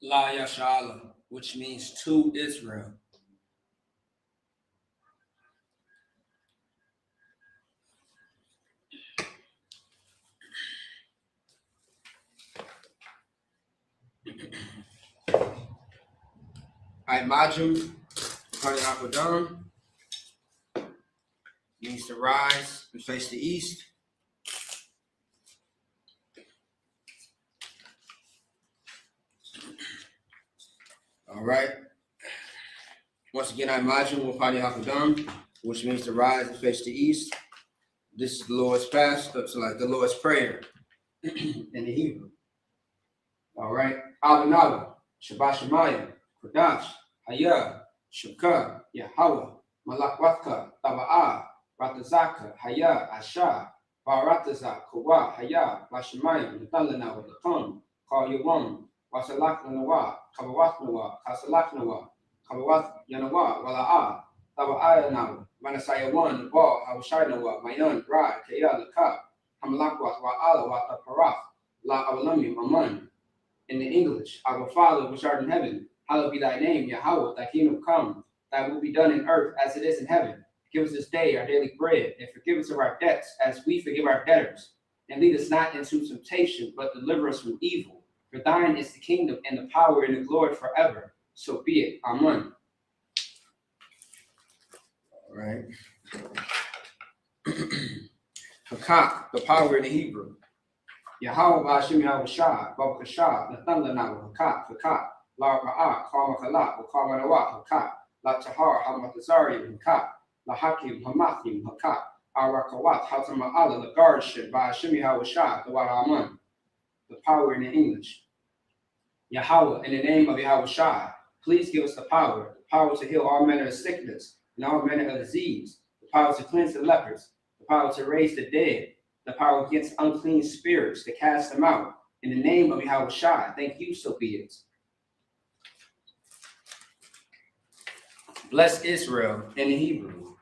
La Yashala, which means to Israel. Imajum, Pariapadam, means to rise and face the east. All right. Once again, Imajum, Pariapadam, which means to rise and face the east. This is the Lord's Fast, so like the Lord's Prayer in the Hebrew. All right. Abinaba, Shabbat Shemayim, Kodash, Hayah, Shukah, Yahweh, Malakwatka, Taba'ah, Ratazaka, Hayah, Asha, Barataza, Kawa, Hayah, Bashemayim, Natalana, Lakam, Kal Yawam, Wasalaknawa, Kabawatnawa, Kasalaknawa, Kabawat Yanawa, Wala'ah, Taba'ayanawa, Manasayawan, Ba, Hawashaynawa, Mayan, Ra, Kaya, Lakab, Hamalakwat, Wa'ala, Wataparaf, La Awalamim, Aman. In the English, our Father which art in heaven, hallowed be thy name, Yahweh, thy kingdom come, thy will be done in earth as it is in heaven. Give us this day our daily bread, and forgive us of our debts as we forgive our debtors. And lead us not into temptation, but deliver us from evil. For thine is the kingdom and the power and the glory forever. So be it. Amen. All right. Hakak, the power in the Hebrew. Yahweh Bashim Yahushah, Babakashah, Nathanlanawa, Hakat, Hakat, La Ra'ah, Karmakalat, Karmanawa, Hakat, La Tahar, Hamatazari, Hakat, La Hakim, Hamathim, Hakat, Arakawat, Hatama'ala, the guardianship, Bashim Yahushah, the Waraman, the power in the English. Yahweh, in the name of Yahushah, please give us the power to heal all manner of sickness and all manner of disease, the power to cleanse the lepers, the power to raise the dead, the power against unclean spirits to cast them out. In the name of Yahushua, thank you, so be it. Bless Israel in the Hebrew.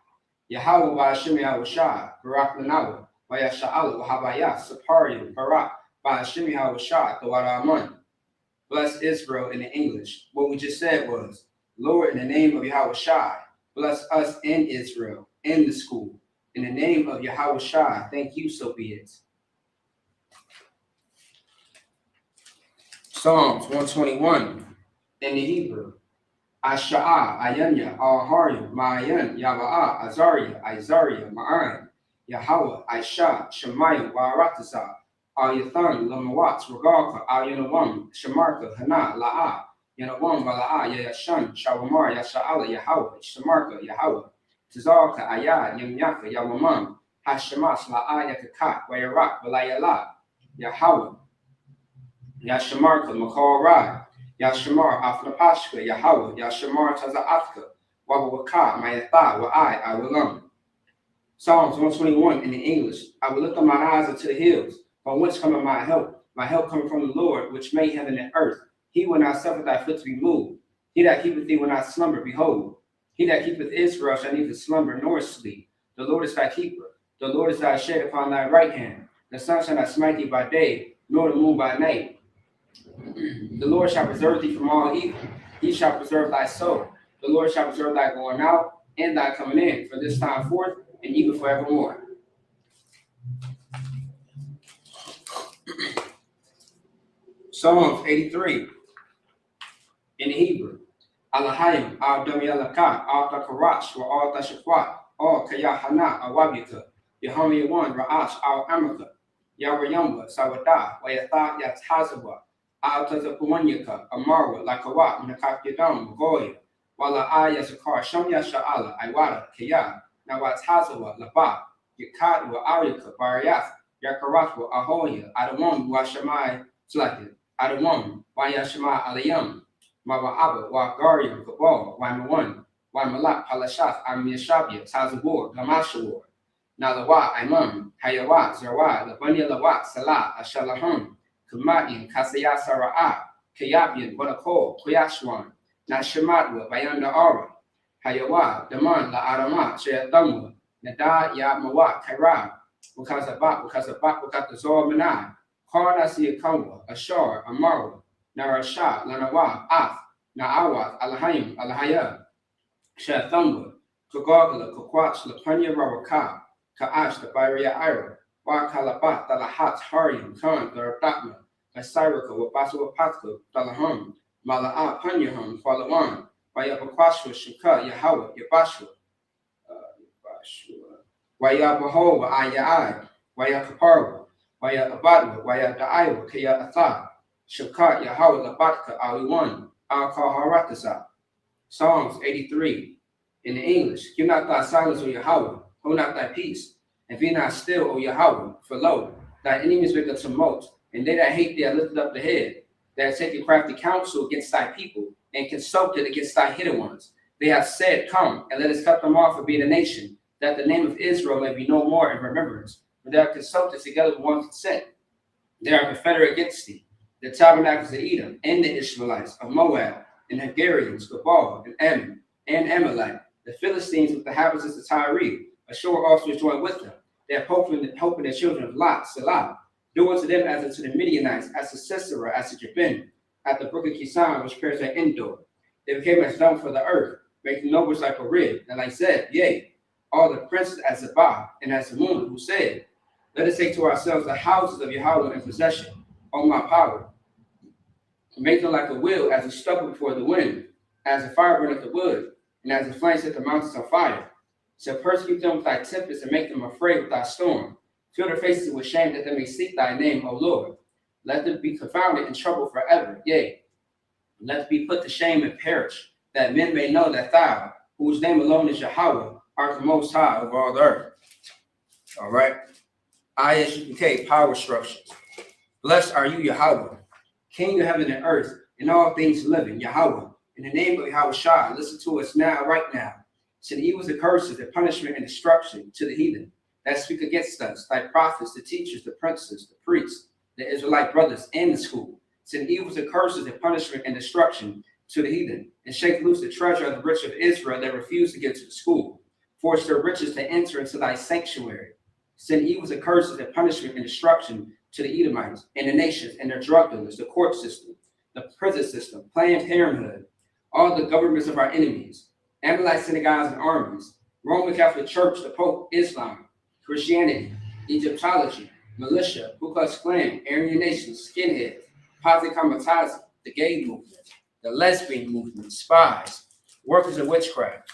Yahweh Ba'ashem Yahushua, Barak Lanawa, Vayasha'ala, Wahabaya, Saparium, Barak, Ba'ashem Yahushua, Tawaraman. Bless Israel in the English. What we just said was, Lord, in the name of Yahushua, bless us in Israel, in the school. In the name of Yahushua, thank you, so be it. Psalms 121 in the Hebrew. Asha'ah, Ayanya, Al-Harim, Ma'ayan, Yava'ah, Azariah, Isariah, Ma'an, Yahweh, Aisha, Shemayim, Wa'arataza, Al-Yathan, Lamawat, Regalka, Al-Yanawam, Shemarka, Hana, La'ah, Yanawam, Wala'ah, Yayashan, Shawamar, Yasha'ala, Yahweh, Shemarka, Yahweh. Tizalka, Ayah, Yamyaka, Yawamam, Hashemas, La'ah, Yakakat, Wayarak, Walayala, Yahweh, Yashamarka, Makal Rai, Yashamar, Afnapashka, Yahweh, Yashamar, Taza'atka, Wabawaka, Mayatha, Wa'ai, Awalam. Psalms 121 in the English. I will lift up my eyes unto the hills, from whence cometh my help. My help coming from the Lord, which made heaven and earth. He will not suffer thy foot to be moved. He that keepeth thee will not slumber. Behold, he that keepeth Israel shall neither slumber nor sleep. The Lord is thy keeper. The Lord is thy shade upon thy right hand. The sun shall not smite thee by day, nor the moon by night. The Lord shall preserve thee from all evil. He shall preserve thy soul. The Lord shall preserve thy going out and thy coming in, from this time forth and even forevermore. Psalms 83 in the Hebrew. Alahayim, Al-Damiyalaka, Al-Takarash, Al-Tashakwat, Al-Kayahana, Al-Wabika, Yahamiyawan, Ra'ash, Al-Amaka, Yawayamba, Sawada, Wayatha, Yatazawa, Al-Tazapuanyaka, Amarwa, Lakawat, Nakakidam, Goya, Wala Ayazakar, Shamya Sha'ala, Iwada, Kaya, Nawatazawa, Laba, Yakadwa, Arika, Bariath, Yakaratwa, Ahoya, Adamon, Washamai, Slakit, Adamon, Wayashama, Alayam, Mawa'aba, Wa'gariam, Kabal, Waimawan, Waimalak, Palashath, Amiyashabia, Tazabur, Gamashawar, Nalawa, Imam, Hayawa, Zerwa, Labanya Lawat, Salah, Ashalahum, Kamadian, Kasaya Sara'a, Kayabian, Bonakol, Koyashwan, Nashamatwa, Bayanda Ara, Hayawa, Daman, La Arama, Shayathamwa, Nada, Yamawa, Kairab, Wakazabat, Wakatazor Manai, Karnasi Kamwa, Ashar, Amara, Narasha, Lanawa, Af, Naawath, Alahayim, Alahaya, Shathamba, Kagagala, Kakwach, Lapanya Rawaka, Kaash, the Baria Ira, Wakalabat, Dalahat, Harium, Khan, Daradatma, Asiraka, Wabasu Patka, Dalaham, Mala'a, Panyaham, Falawan, Wayabakwashwa, Shuka, Yahawah, Yabashwa, Waya Bahova, Ayai, Waya Kaparwa, Waya Abadwa, Waya Daiwa, Kaya Atha, Shakat, Yahawah, Labatka, Aliwan, Al Kaharatasa. Psalms 83 in the English. Give not thy silence, O Yahweh, hold not thy peace, and be not still, O Yahweh, for lo, thy enemies make a tumult, and they that hate thee are lifted up the head, that have taken crafty counsel against thy people, and consulted against thy hidden ones. They have said, come, and let us cut them off for being a nation, that the name of Israel may be no more in remembrance. For they have consulted together with one consent. They are confederate against thee, the tabernacles of Edom, and the Ishmaelites of Moab, and Hagarians, Gabal, and Ammon, and Amalek, the Philistines with the inhabitants of Tyre, Ashur also is joined with them. They have hope in the children of Lot, Salah, do unto them as unto the Midianites, as to Sisera, as to Jabin, at the brook of Kisan, which perished at Endor. They became as dung for the earth, making nobles like a rib, and like Zeb, yea, all the princes as Zabah, and as Zamun, who said, let us take to ourselves the houses of Yahweh in possession, O my power. Make them like a wheel as a stubble before the wind, as a fire burneth the wood, and as the flame set the mountains on fire. So persecute them with thy tempest and make them afraid with thy storm. Fill their faces with shame that they may seek thy name, O Lord. Let them be confounded and troubled forever. Yea, let them be put to shame and perish, that men may know that thou, whose name alone is Yahweh, art the most high over all the earth. All right. ISUPK power instructions. Blessed are you, Yahweh, King of heaven and earth, and all things living, Yahweh. In the name of Yahweh Shah, listen to us now, right now. To the evils and curses, the punishment and destruction to the heathen that speak against us, thy prophets, the teachers, the princes, the priests, the Israelite brothers, and the school. To the evils and curses, the punishment and destruction to the heathen, and shake loose the treasure of the rich of Israel that refuse to get to the school. Force their riches to enter into thy sanctuary. Send evils and curses and punishment and destruction to the Edomites and the nations and their drug dealers, the court system, the prison system, Planned Parenthood, all the governments of our enemies, Amalek synagogues and armies, Roman Catholic Church, the Pope, Islam, Christianity, Egyptology, militia, Ku Klux Klan, Aryan nations, skinheads, Posse Comitatus, the gay movement, the lesbian movement, spies, workers of witchcraft,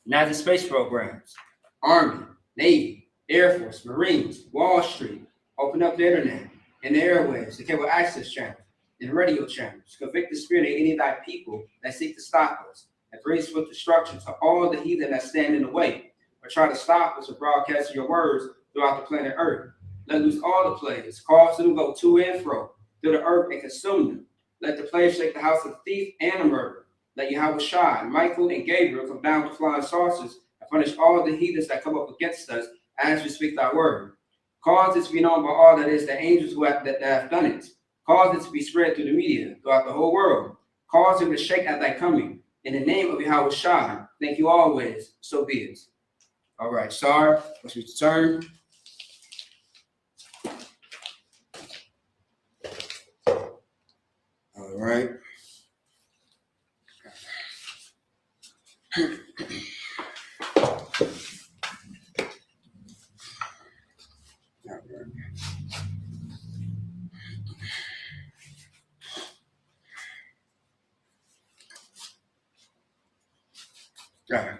Nazi space programs, Army, Navy, Air Force, Marines, Wall Street, open up the internet and the airwaves, the cable access channel, and radio channels. Convict the spirit of any of thy people that seek to stop us, and bring swift destruction to all the heathen that stand in the way, or try to stop us from broadcasting your words throughout the planet Earth. Let loose all the plagues, cause them to go to and fro through the earth and consume them. Let the plagues shake the house of the thief and the murderer. Let Yahweh Shai, Michael, and Gabriel come down with flying saucers and punish all the heathens that come up against us as we speak thy word. Cause it to be known by all that is the angels that have done it. Cause it to be spread through the media throughout the whole world. Cause him to shake at thy coming. In the name of Yahweh Shai, thank you always. So be it. All right, sorry. Let's return. All right. All right.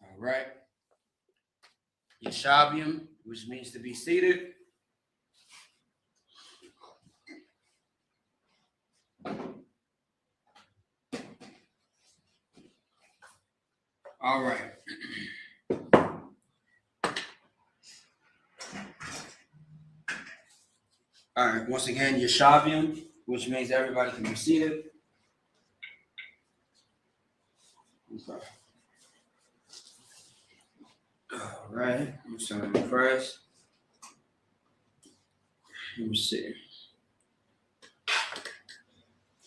All right. Yeshabium, which means to be seated. All right. All right. Once again, Yeshabium, which means everybody can be seated. Okay. All right. I'm starting first. Let me see.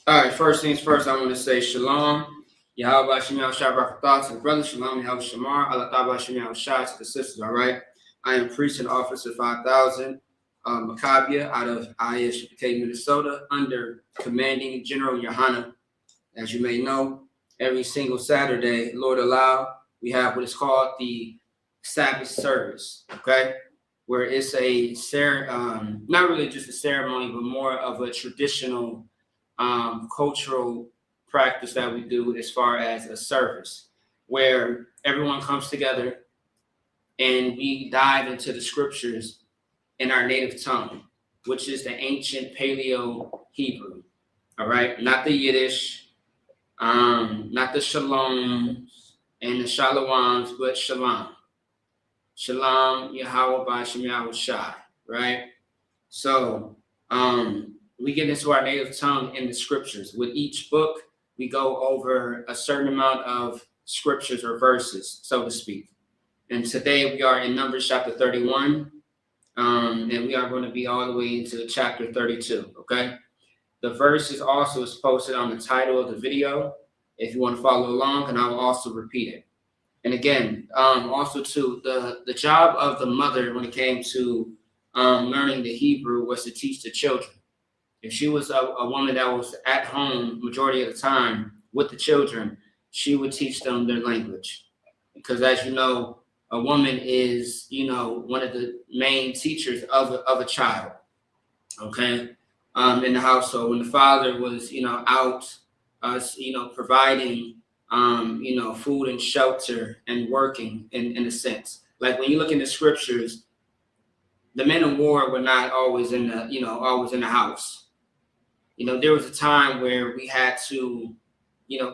All right. first things first, I want to say shalom. Yahweh Shem Yahushua Barakatah to the brothers. Shalom Yahweh Shamar. Allah Ta'ala Shem Yahushua to the sisters. All right. I am priest and officer 5000 Maccabia out of ISUPK, Minnesota, under commanding General Yohana. As you may know, every single Saturday, Lord allow, we have what is called the Sabbath service. Okay. Where it's a not really just a ceremony, but more of a traditional cultural practice that we do as far as a service, where everyone comes together and we dive into the scriptures in our native tongue, which is the ancient Paleo Hebrew. All right, not the Yiddish, not the Shaloms and the Shalawams, but Shalom. Shalom, Yahweh B'Shem Yahushai, right? So we get into our native tongue in the scriptures. With each book, we go over a certain amount of scriptures or verses, so to speak. And today we are in Numbers chapter 31, and we are going to be all the way into chapter 32, okay? The verse is also posted on the title of the video if you want to follow along, and I will also repeat it. And again, also too, the job of the mother when it came to learning the Hebrew was to teach the children. If she was a woman that was at home majority of the time with the children, she would teach them their language. Because as you know, a woman is, one of the main teachers of a child, okay, in the household. When the father was, out, providing food and shelter and working in a sense. Like when you look in the scriptures, the men of war were not always in the house. There was a time where we had to,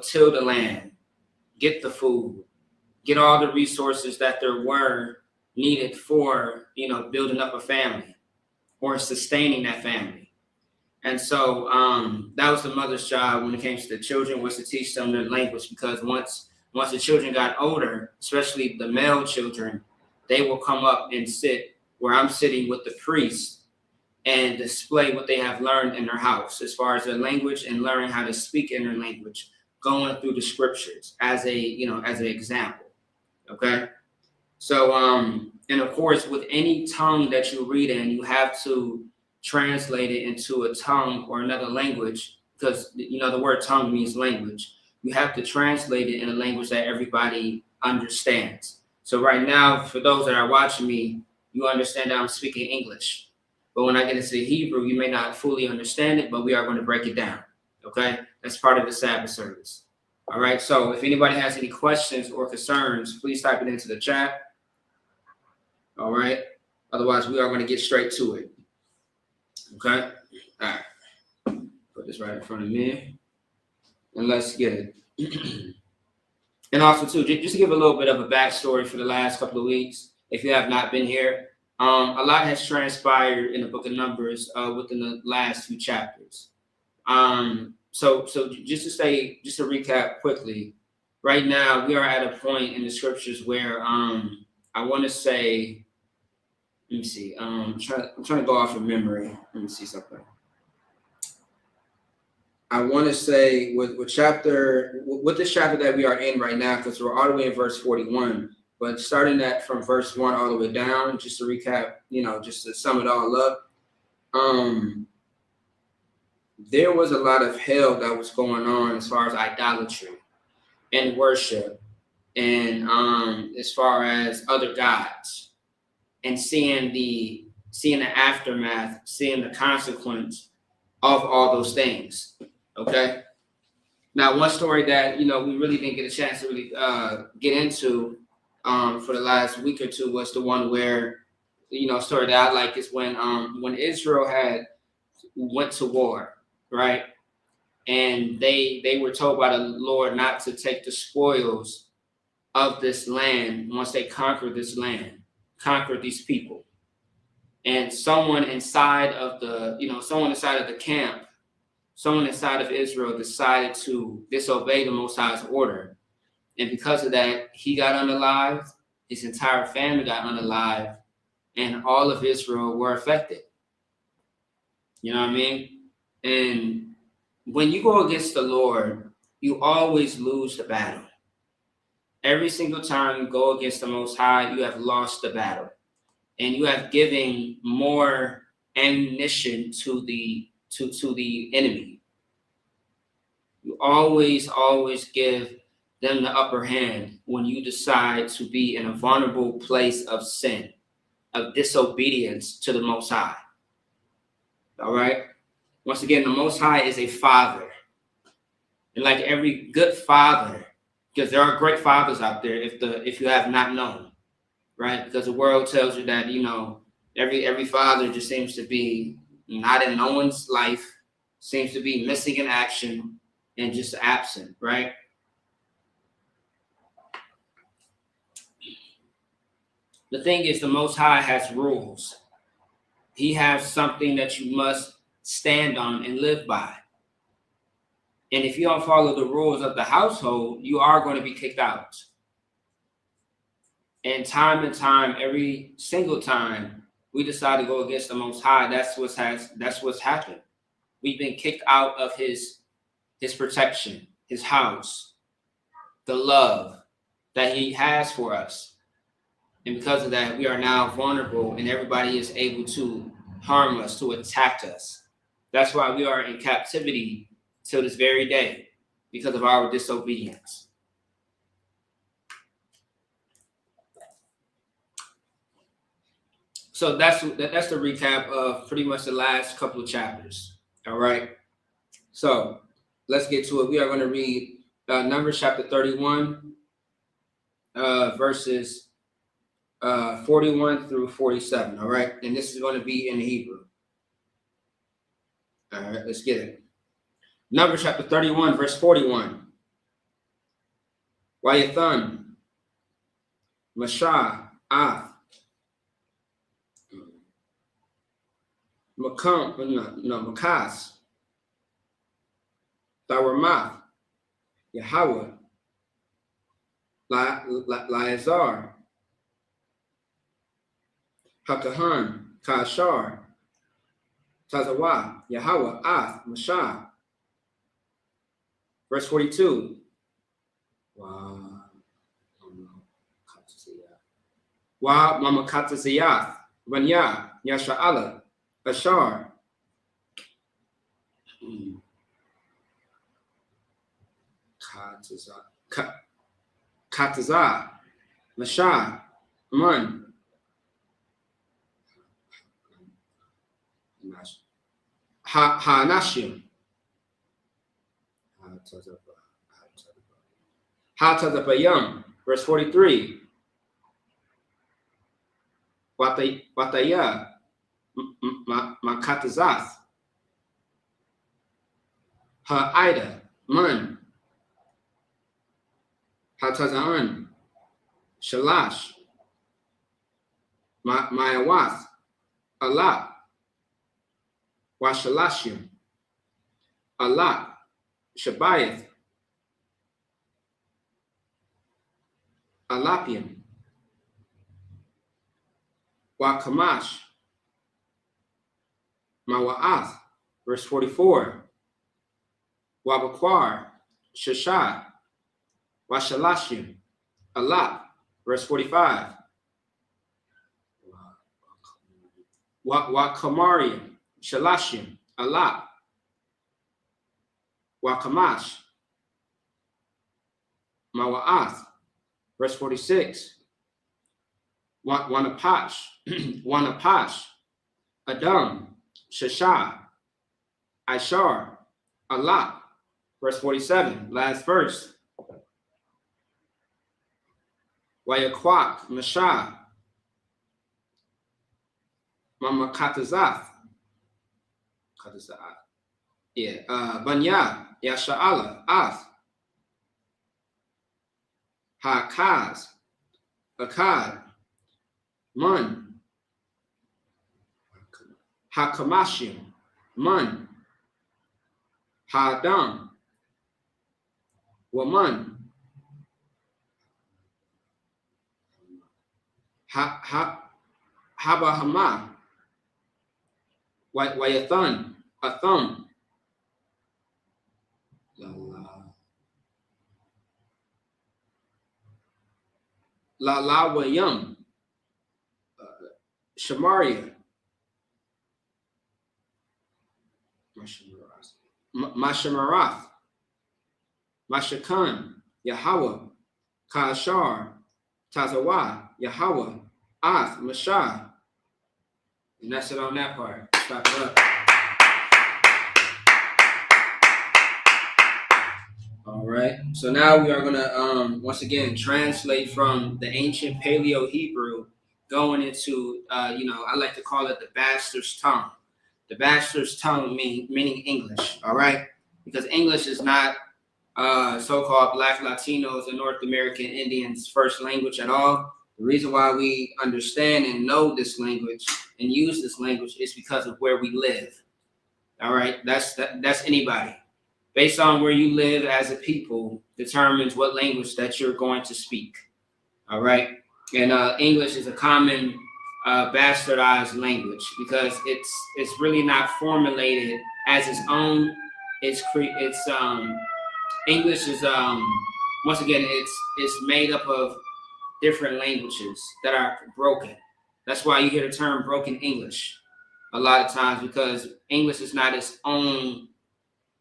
till the land, get the food, get all the resources that there were needed for, building up a family or sustaining that family. And so that was the mother's job when it came to the children, was to teach them their language, because once the children got older, especially the male children, they will come up and sit where I'm sitting with the priest and display what they have learned in their house as far as their language and learning how to speak in their language, going through the scriptures as an example. Okay. So, and of course, with any tongue that you read in, you have to translate it into a tongue or another language, because the word tongue means language. You have to translate it in a language that everybody understands. So right now, for those that are watching me, you understand that I'm speaking English, but when I get into Hebrew, you may not fully understand it, but we are going to break it down. Okay, that's part of the Sabbath service. All right, so if anybody has any questions or concerns, please type it into the chat. All right, otherwise we are going to get straight to it. Okay, all right, put this right in front of me, and let's get it. And also, too, just to give a little bit of a backstory for the last couple of weeks, if you have not been here, a lot has transpired in the book of Numbers within the last few chapters. So just to recap quickly, right now we are at a point in the scriptures where I want to say, let me see. I'm trying to go off of memory. Let me see something. I want to say with this chapter that we are in right now, because we're all the way in verse 41, but starting that from verse 1 all the way down, just to recap, just to sum it all up, there was a lot of hell that was going on as far as idolatry and worship, and as far as other gods. And seeing the aftermath, seeing the consequence of all those things. Okay. Now, one story that we really didn't get a chance to really get into for the last week or two was the one where story that I like is when Israel had went to war, right? And they were told by the Lord not to take the spoils of this land once they conquered this land. Conquered these people, and someone inside of the camp, someone inside of Israel decided to disobey the Most High's order, and because of that, he got unalived, his entire family got unalived, and all of Israel were affected. You know what I mean? And when you go against the Lord, you always lose the battle. Every single time you go against the Most High, you have lost the battle. And you have given more ammunition to the enemy. You always give them the upper hand when you decide to be in a vulnerable place of sin, of disobedience to the Most High. All right? Once again, the Most High is a father. And like every good father, because there are great fathers out there if you have not known, right? Because the world tells you that, you know, every father just seems to be not in no one's life, seems to be missing in action and just absent, right? The thing is, the Most High has rules. He has something that you must stand on and live by. And if you don't follow the rules of the household, you are going to be kicked out. And time, every single time we decide to go against the Most High, that's what's happened. We've been kicked out of his protection, his house, the love that he has for us. And because of that, we are now vulnerable and everybody is able to harm us, to attack us. That's why we are in captivity till this very day, because of our disobedience. So that's the recap of pretty much the last couple of chapters. All right. So let's get to it. We are going to read Numbers chapter 31, verses 41 through 47. All right. And this is going to be in Hebrew. All right. Let's get it. Numbers chapter 31, verse 41. Wayathan, Mashah, Ath, Makas, Tharamath, Yahweh, Laazar, Hakahan, Kashar, Tazawah, Yahweh, Ath, Mashah. Verse 42. Wa Mamakataziyath, Vanya, Yasha'ala, Ashar. Katazah, Mashah, Man. Hanashim. Hatazabayam, verse 43. Wataya, Makatazath. Ha'ida, Man. Hatazaan, Shalash, Mayawath, Allah, Washalashim, Allah, Shabayath, Alapian, Wakamash, Mawa'ath, verse 44, Wabakwar, Shashah, Washalashim, Allah, verse 45, Wakamarian, Shalashim, Allah, Wakamash, Mawa'ath, verse 46, Wanapash, Wanapash, Adam, Shashah, Ishar, Allah, verse 47, last verse. Wayakwak, Mashah, Mamakatazath, Banya, Yasha'ala, Ath, Hakaz, Akkad, Man, Hakamashim, Man, Hadam, Waman, Habahama, Wayathan, Atham, Lalawayam, Shamaria, Mashamarath, Mashakan, Yahweh, Kashar, Tazawa, Yahweh, Ath, Mashah. And that's it on that part. Stop it up. All right. So now we are gonna once again translate from the ancient Paleo Hebrew, going into I like to call it the bastard's tongue. The bastard's tongue meaning English. All right, because English is not so-called Black Latinos and North American Indians' first language at all. The reason why we understand and know this language and use this language is because of where we live. All right, that's anybody. Based on where you live as a people determines what language that you're going to speak. All right, and English is a common bastardized language because it's really not formulated as its own. English is once again it's made up of different languages that are broken. That's why you hear the term broken English a lot of times, because English is not its own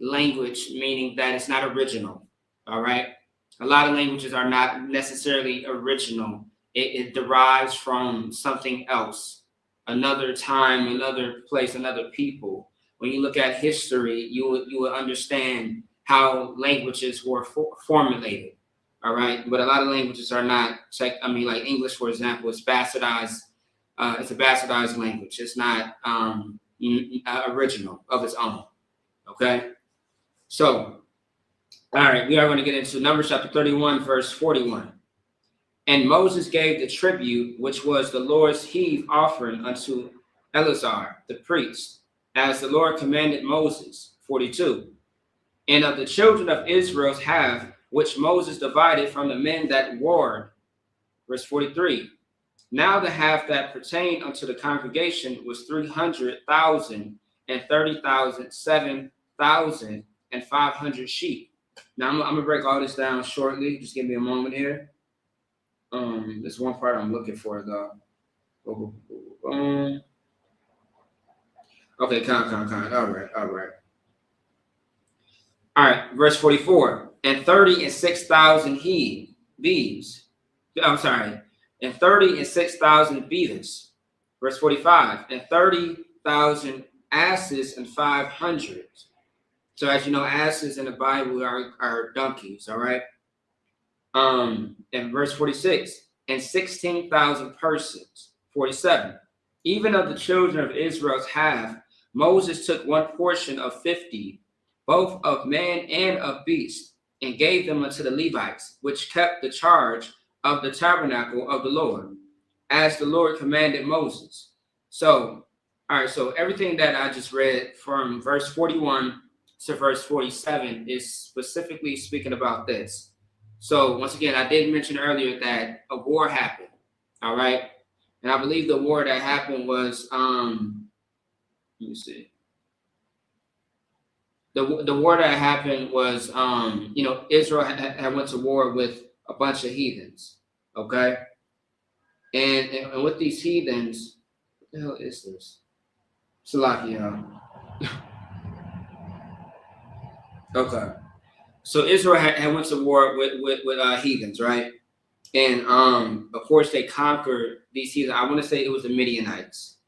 language, meaning that it's not original. All right, a lot of languages are not necessarily original. It derives from something else, another time, another place, another people. When you look at history, you will understand how languages were formulated. All right, but a lot of languages are not. Like English, for example, is bastardized. It's a bastardized language. It's not original of its own. Okay, so all right, we are going to get into Numbers chapter 31, verse 41. And Moses gave the tribute, which was the Lord's heave offering, unto Eleazar the priest, as the Lord commanded Moses. 42. And of the children of Israel's half, which Moses divided from the men that warred. Verse 43. Now the half that pertained unto the congregation was 300,000 and 30,000, 7,000 and 500 sheep. Now I'm gonna break all this down shortly. Just give me a moment here. There's one part I'm looking for though. Okay, count. All right, verse 44. And 36,000 beeves. I'm sorry. And 36,000 beaters. Verse 45. And 30,000 asses and 500. So as you know, asses in the Bible are donkeys, all right? And verse 46, and 16,000 persons. 47. Even of the children of Israel's half, Moses took one portion of 50, both of man and of beast, and gave them unto the Levites, which kept the charge of the tabernacle of the Lord, as the Lord commanded Moses. So, all right, so everything that I just read from verse 41 to verse 47 is specifically speaking about this. So once again, I did mention earlier that a war happened, all right? And I believe the war that happened was, let me see. The war that happened was, Israel had went to war with a bunch of heathens, okay? And with these heathens, what the hell is this? Salakia. Okay. So Israel had went to war with heathens, right? And of course they conquered these heathens. I want to say it was the Midianites.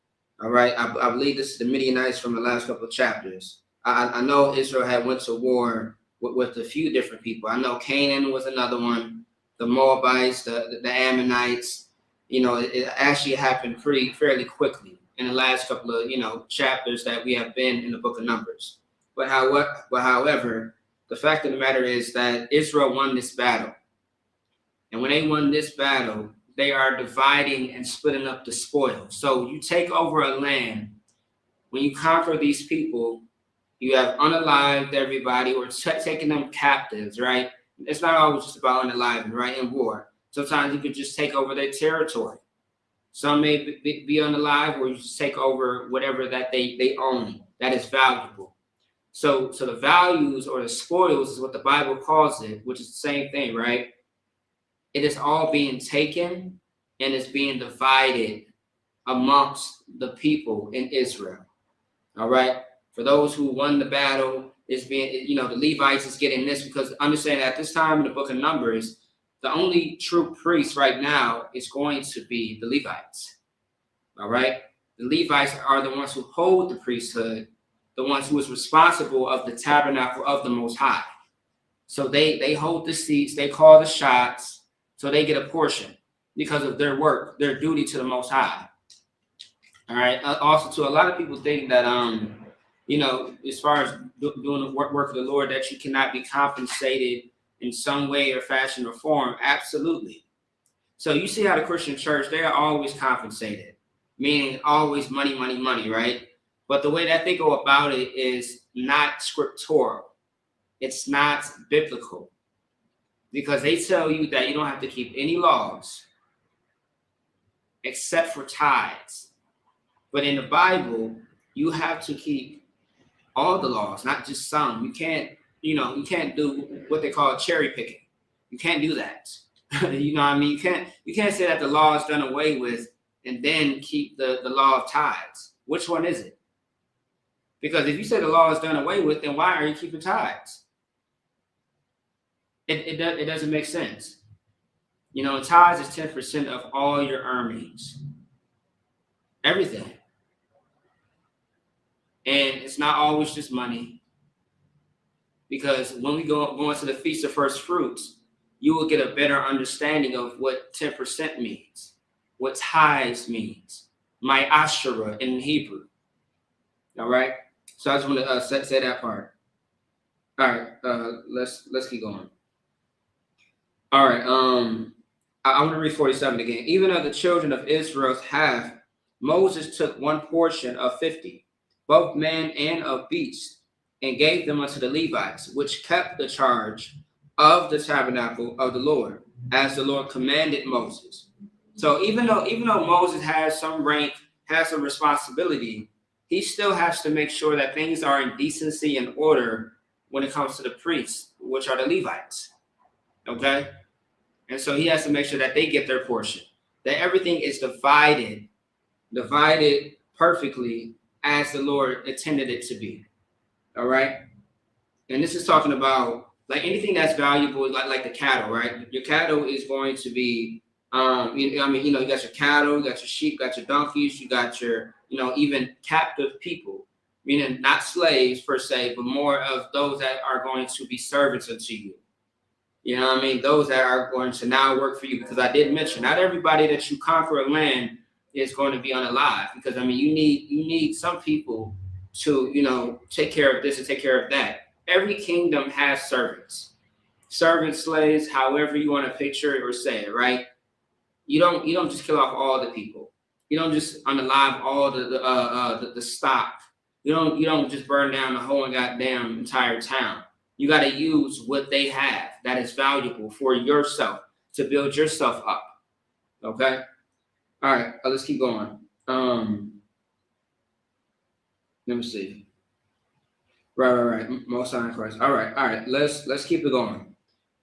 All right. I believe this is the Midianites from the last couple of chapters. I know Israel had went to war with a few different people. I know Canaan was another one, the Moabites, the Ammonites. It actually happened fairly quickly in the last couple of chapters that we have been in the book of Numbers. But however, the fact of the matter is that Israel won this battle. And when they won this battle, they are dividing and splitting up the spoil. So you take over a land. When you conquer these people, you have unalived everybody or taking them captives, right? It's not always just about unaliving, right? In war, sometimes you can just take over their territory. Some may be unalive, or you just take over whatever that they own that is valuable. So the values or the spoils is what the Bible calls it, which is the same thing, right? it is all being taken and is being divided amongst the people in Israel. All right. For those who won the battle, is being, the Levites is getting this, because understand at this time in the book of Numbers, the only true priest right now is going to be the Levites. All right. The Levites are the ones who hold the priesthood, the ones who is responsible of the tabernacle of the Most High. So they hold the seats, they call the shots, so they get a portion because of their work, their duty to the Most High. All right. Also, too, a lot of people think that as far as doing the work of the Lord, that you cannot be compensated in some way or fashion or form. Absolutely. So you see how the Christian church, they are always compensated, meaning always money, money, money, right? But the way that they go about it is not scriptural. It's not biblical, because they tell you that you don't have to keep any laws except for tithes. But in the Bible, you have to keep all the laws, not just some. You can't do what they call cherry picking. You can't do that. You know what I mean? You can't say that the law is done away with and then keep the law of tithes. Which one is it? Because if you say the law is done away with, then why are you keeping tithes? It doesn't make sense. Tithes is 10% of all your earnings. Everything. And it's not always just money. Because when we go into the Feast of First Fruits, you will get a better understanding of what 10% means, what tithes means, my Asherah in Hebrew. All right? So I just want to say that part. All right, let's keep going. All right, I want to read 47 again. Even of the children of Israel's half, Moses took one portion of 50, both man and of beast, and gave them unto the Levites, which kept the charge of the tabernacle of the Lord, as the Lord commanded Moses. So even though Moses has some rank, has some responsibility, he still has to make sure that things are in decency and order when it comes to the priests, which are the Levites. Okay? And so he has to make sure that they get their portion, that everything is divided perfectly as the Lord intended it to be. All right? And this is talking about like anything that's valuable, like the cattle, right? Your cattle is going to be, you got your cattle, you got your sheep, you got your donkeys, you got your, even captive people, meaning not slaves per se, but more of those that are going to be servants unto you. You know what I mean? Those that are going to now work for you. Because I did mention, not everybody that you conquer a land is going to be unalive. Because you need some people to, take care of this and take care of that. Every kingdom has servants, slaves, however you want to picture it or say it, right? You don't just kill off all the people. You don't just unalive all the stock. You don't just burn down the whole goddamn entire town. You got to use what they have that is valuable for yourself to build yourself up. Okay. All right. Let's keep going. Let me see. Right. Most High in Christ. All right. Let's keep it going.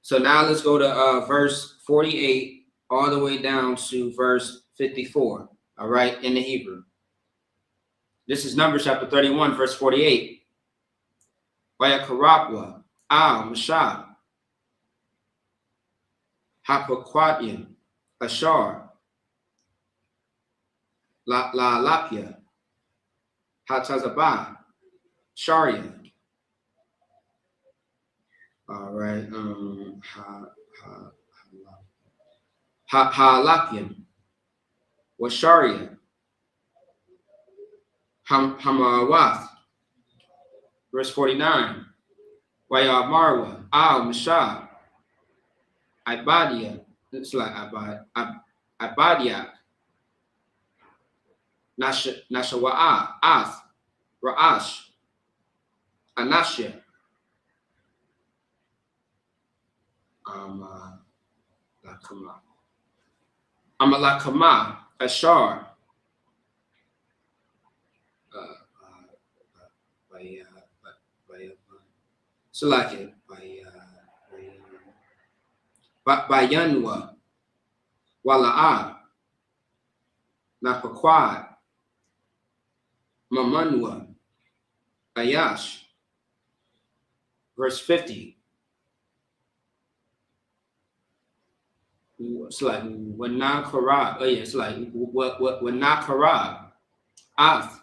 So now let's go to verse 48 all the way down to verse 54. All right, in the Hebrew. This is Numbers chapter 31, verse 48. Vayakarapwa Mashah Hapakwatyan Ashar La Lapia Hatazabah Sharia. All right. Halapian Washaria Hamawath. Verse 49. Wayamarwa Mashah Ibadia. It's like Ibadia Nashawa'a Ath Ra'ash Anashia Amalakama Ashar Salaki by Yanwa Wala'ah, Napaquad, Mamanwa, Ayash. Verse 50. It's like Wanakarab. Oh yeah, it's like Wanakarab. Ath.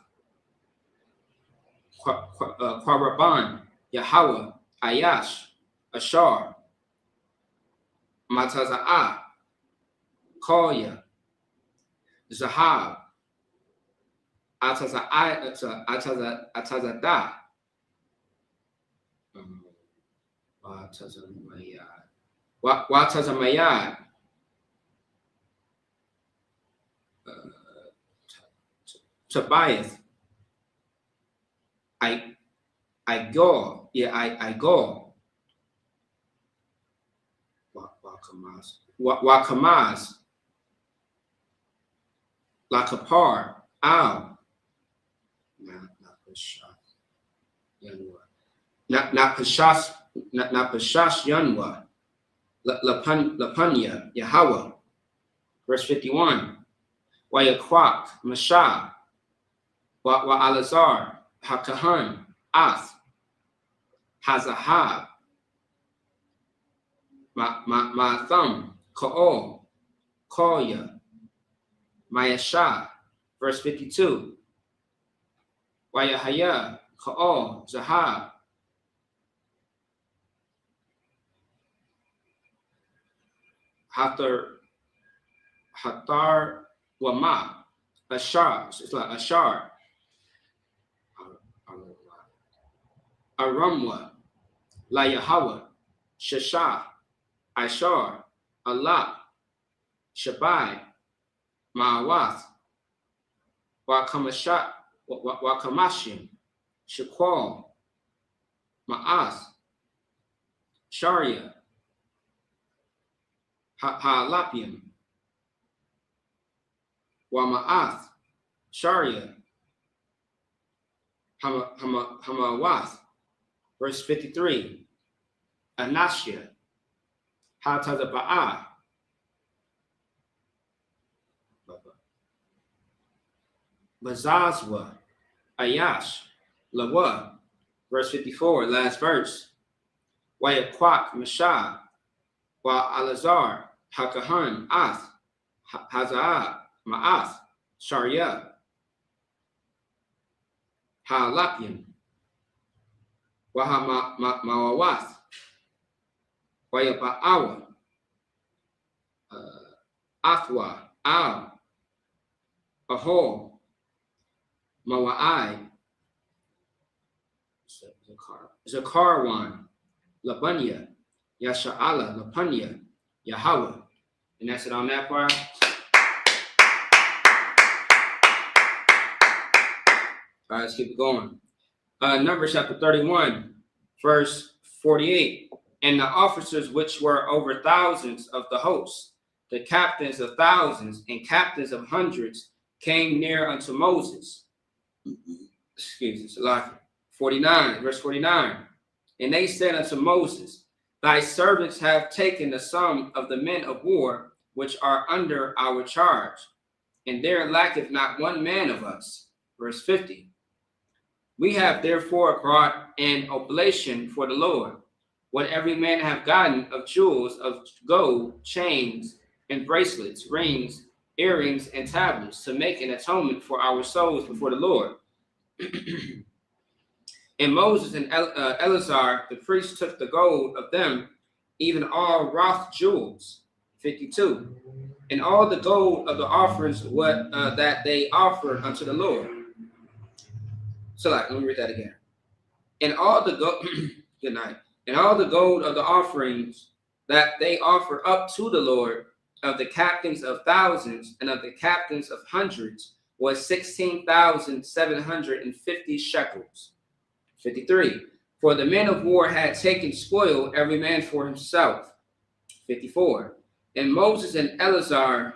Quaraban. Yahweh. Ayash. Ashar. Mataza'ah. Koya. Zahab. Atazadah. Watazamayad. Tobias. I go. Yeah, I go. Wakamaz. Lakapar. Al. Not Pashash Yanwa. Lapanya. Yahweh. Verse 51. Wayakwak. Mashah. Wa Alazar. Hakahan. Ath. Hazahab. Ma thumb. Ka'ol. Koya. Mayasha. Verse 52. Wayahaya. Ka'ol. Zahab. Hatar Wama. Ashar. It's like Ashar. Aramwa. La Yahweh. Shashah. Ashar. Allah. Shabai. Ma'awath. Wakamashim. Shaqual. Ma'ath. Sharia. Ha'alapium. Wama'ath. Sharia. Hamawath. Verse 53. Anashia. Hatazaba'ah. Bazazwa. Ayash. Lawa. Verse 54, last verse. Wayakwak Mashah. Wa Alazar. Hakahan. Ath. Haza'ah. Ma'ath. Sharia. Ha'alapium. Wahamawawath. Wayaba'awa. Athwa. Al. Ahol. Mawa'ai. Zakarwan. Labanya. Yasha'ala. Lapanya. Yahweh. And that's it on that part. All right, let's keep it going. Numbers chapter 31, verse 48. And the officers which were over thousands of the host, the captains of thousands and captains of hundreds, came near unto Moses. Excuse me, 49, verse 49. And they said unto Moses, Thy servants have taken the sum of the men of war which are under our charge, and there lacketh not one man of us. Verse 50. We have therefore brought an oblation for the Lord, what every man have gotten of jewels of gold, chains, and bracelets, rings, earrings, and tablets, to make an atonement for our souls before the Lord. And Moses and Eleazar, the priest, took the gold of them, even all wrought jewels. 52. And all the gold of the offerings that they offered unto the Lord. So let me read that again. And all the gold, good night. And all the gold of the offerings that they offer up to the Lord of the captains of thousands and of the captains of hundreds was 16,750 shekels. 53. For the men of war had taken spoil, every man for himself. 54. And Moses and Eleazar,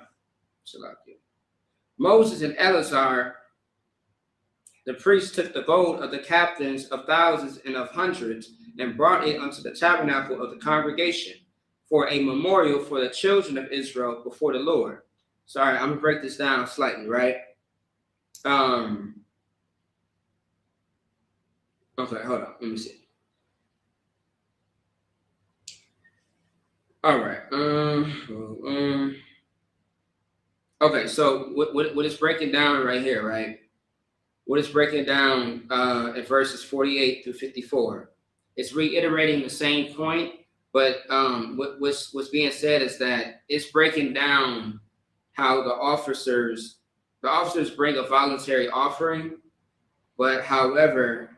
the priest, took the gold of the captains of thousands and of hundreds, and brought it unto the tabernacle of the congregation, for a memorial for the children of Israel before the Lord. Sorry, I'm gonna break this down slightly, right? Okay, hold on. Let me see. All right. Okay, so what it's breaking down right here, right? What it's breaking down at verses 48 through 54. It's reiterating the same point, but what's being said is that it's breaking down how the officers bring a voluntary offering, but however,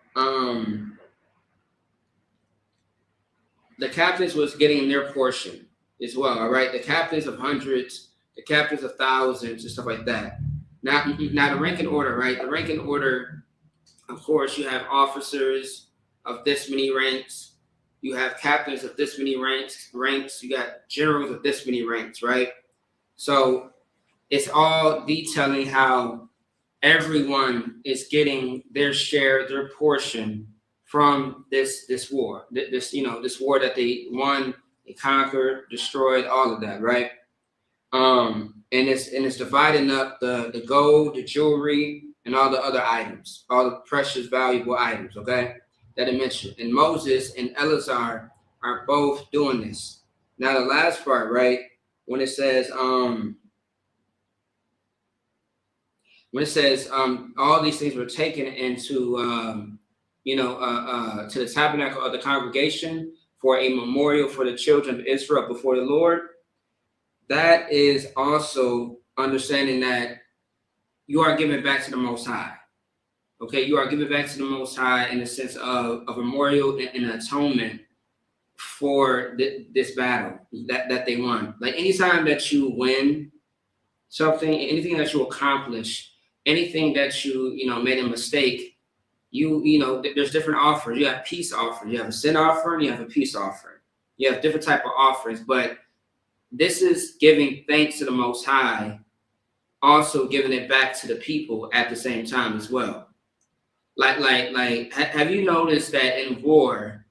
the captains was getting their portion as well. All right, the captains of hundreds, the captains of thousands, and stuff like that. Now the rank and order, right? The rank and order, of course, you have officers of this many ranks. You have captains of this many ranks. You got generals of this many ranks, right? So it's all detailing how everyone is getting their share, their portion from this war. This war that they won, they conquered, destroyed, all of that, right? And it's dividing up the gold, the jewelry, and all the other items, all the precious, valuable items, okay, that it mentioned. And Moses and Eleazar are both doing this. Now the last part, right, when it says all these things were taken into to the tabernacle of the congregation for a memorial for the children of Israel before the Lord. That is also understanding that you are giving back to the Most High. Okay, you are giving back to the Most High in the sense of a memorial and an atonement for this battle that they won. Like anytime that you win something, anything that you accomplish, anything that you made a mistake, there's different offerings. You have peace offerings, you have a sin offering, you have a peace offering. You have different type of offerings, but this is giving thanks to the Most High, also giving it back to the people at the same time as well. Like, have you noticed that in war,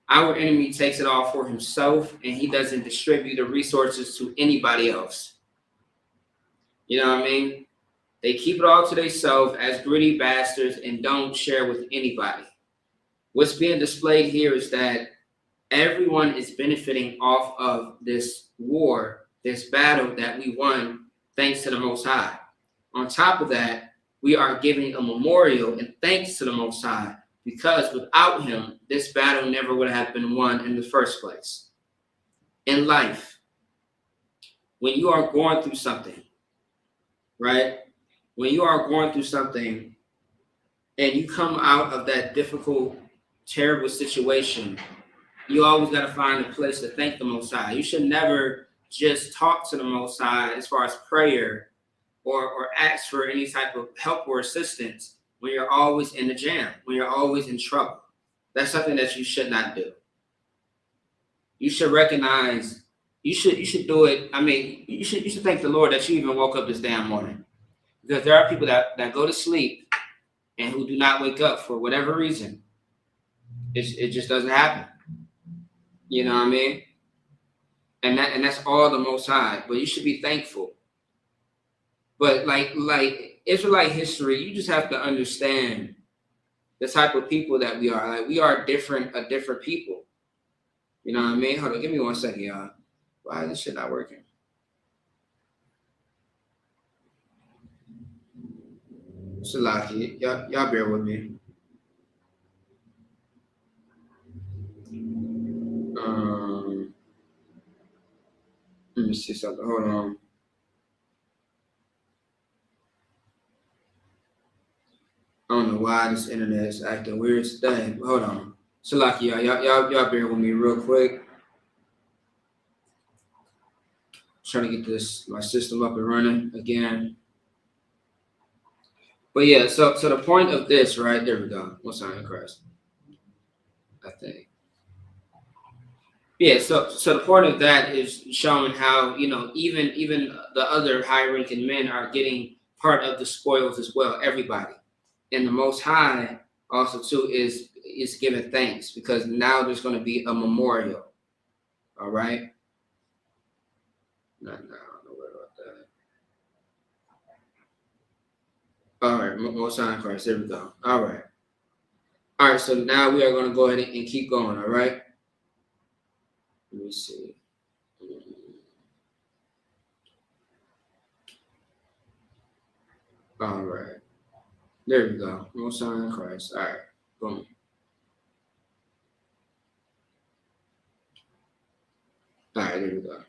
our enemy takes it all for himself and he doesn't distribute the resources to anybody else? You know what I mean? They keep it all to themselves as greedy bastards and don't share with anybody. What's being displayed here is that everyone is benefiting off of this war, this battle that we won, thanks to the Most High. On top of that, we are giving a memorial and thanks to the Most High, because without him, this battle never would have been won in the first place. In life, when you are going through something, right? When you are going through something and you come out of that difficult, terrible situation, you always got to find a place to thank the Most High. You should never just talk to the Most High as far as prayer or ask for any type of help or assistance when you're always in the jam, when you're always in trouble. That's something that you should not do. You should recognize, you should do it. I mean, you should thank the Lord that you even woke up this damn morning. Because there are people that go to sleep and who do not wake up for whatever reason. It just doesn't happen. You know what I mean? And that's all the Most High. But you should be thankful. But like Israelite history, you just have to understand the type of people that we are. Like we are different people. You know what I mean? Hold on, give me 1 second, y'all. Why is this shit not working? Salaki, y'all bear with me. Let me see something. Hold on. I don't know why this internet is acting weird today. Hold on. Salaki, y'all bear with me real quick. Trying to get my system up and running again. But yeah, so the point of this, right? There we go. What's on Christ? I think. Yeah, so the point of that is showing how, even the other high-ranking men are getting part of the spoils as well, everybody. And the Most High also too is giving thanks, because now there's going to be a memorial. All right. No, I don't know about that. All right, most high in Christ. There we go. All right. All right, so now we are going to go ahead and keep going, all right? Let me see. All right. There we go. Most high in Christ. All right. Boom. All right, there we go.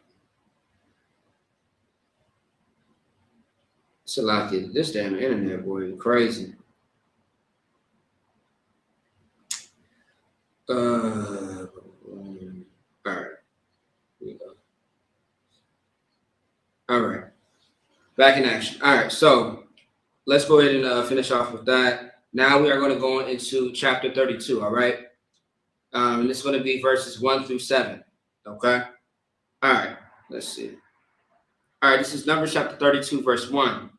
It's a lot of this damn internet, boy, crazy. All right. Here we go. All right. Back in action. All right, so let's go ahead and finish off with that. Now we are going to go into chapter 32, all right? And this is going to be verses 1 through 7, okay? All right, let's see. All right, this is Numbers chapter 32, verse 1.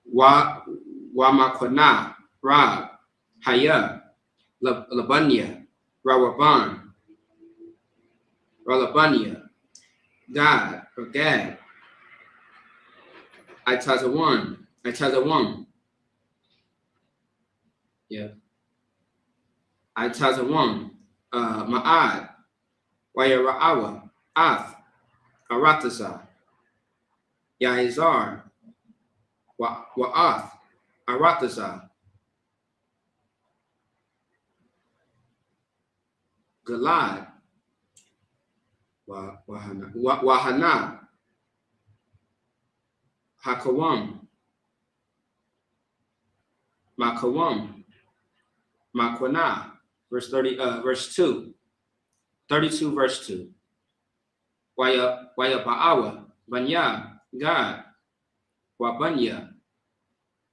Wa makwana, Rab, Haya, Labanya, Rawaban, Ralabanya, God, or Gad, Itazawam, yeah, Itazawam, Ma'ad, Wayara'awa, Ath, Arataza, Yaizar, Wa'ath, Arataza, Galad, Wahana, Hakawam, Makawam, Makwana, verse 2. 32, verse 2. Waya Ba'awa, Banya, God, Wabanya,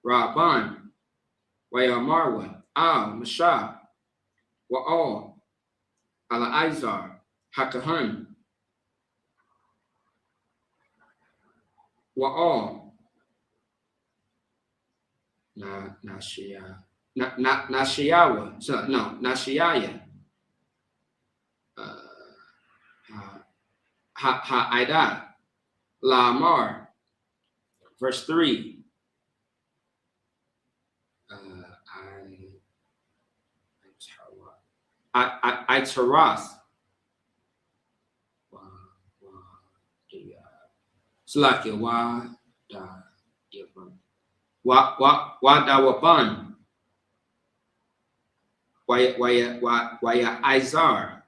Raban, Waya Marwa, Mashah, Wa'al, Ala Izar, Hakahan, Wa'al, Nashiyawa, so no, Nashiyaya, Ha'ida, Lamar, verse 3. I Tarath. Slakia wa dawaban. Waya Izar.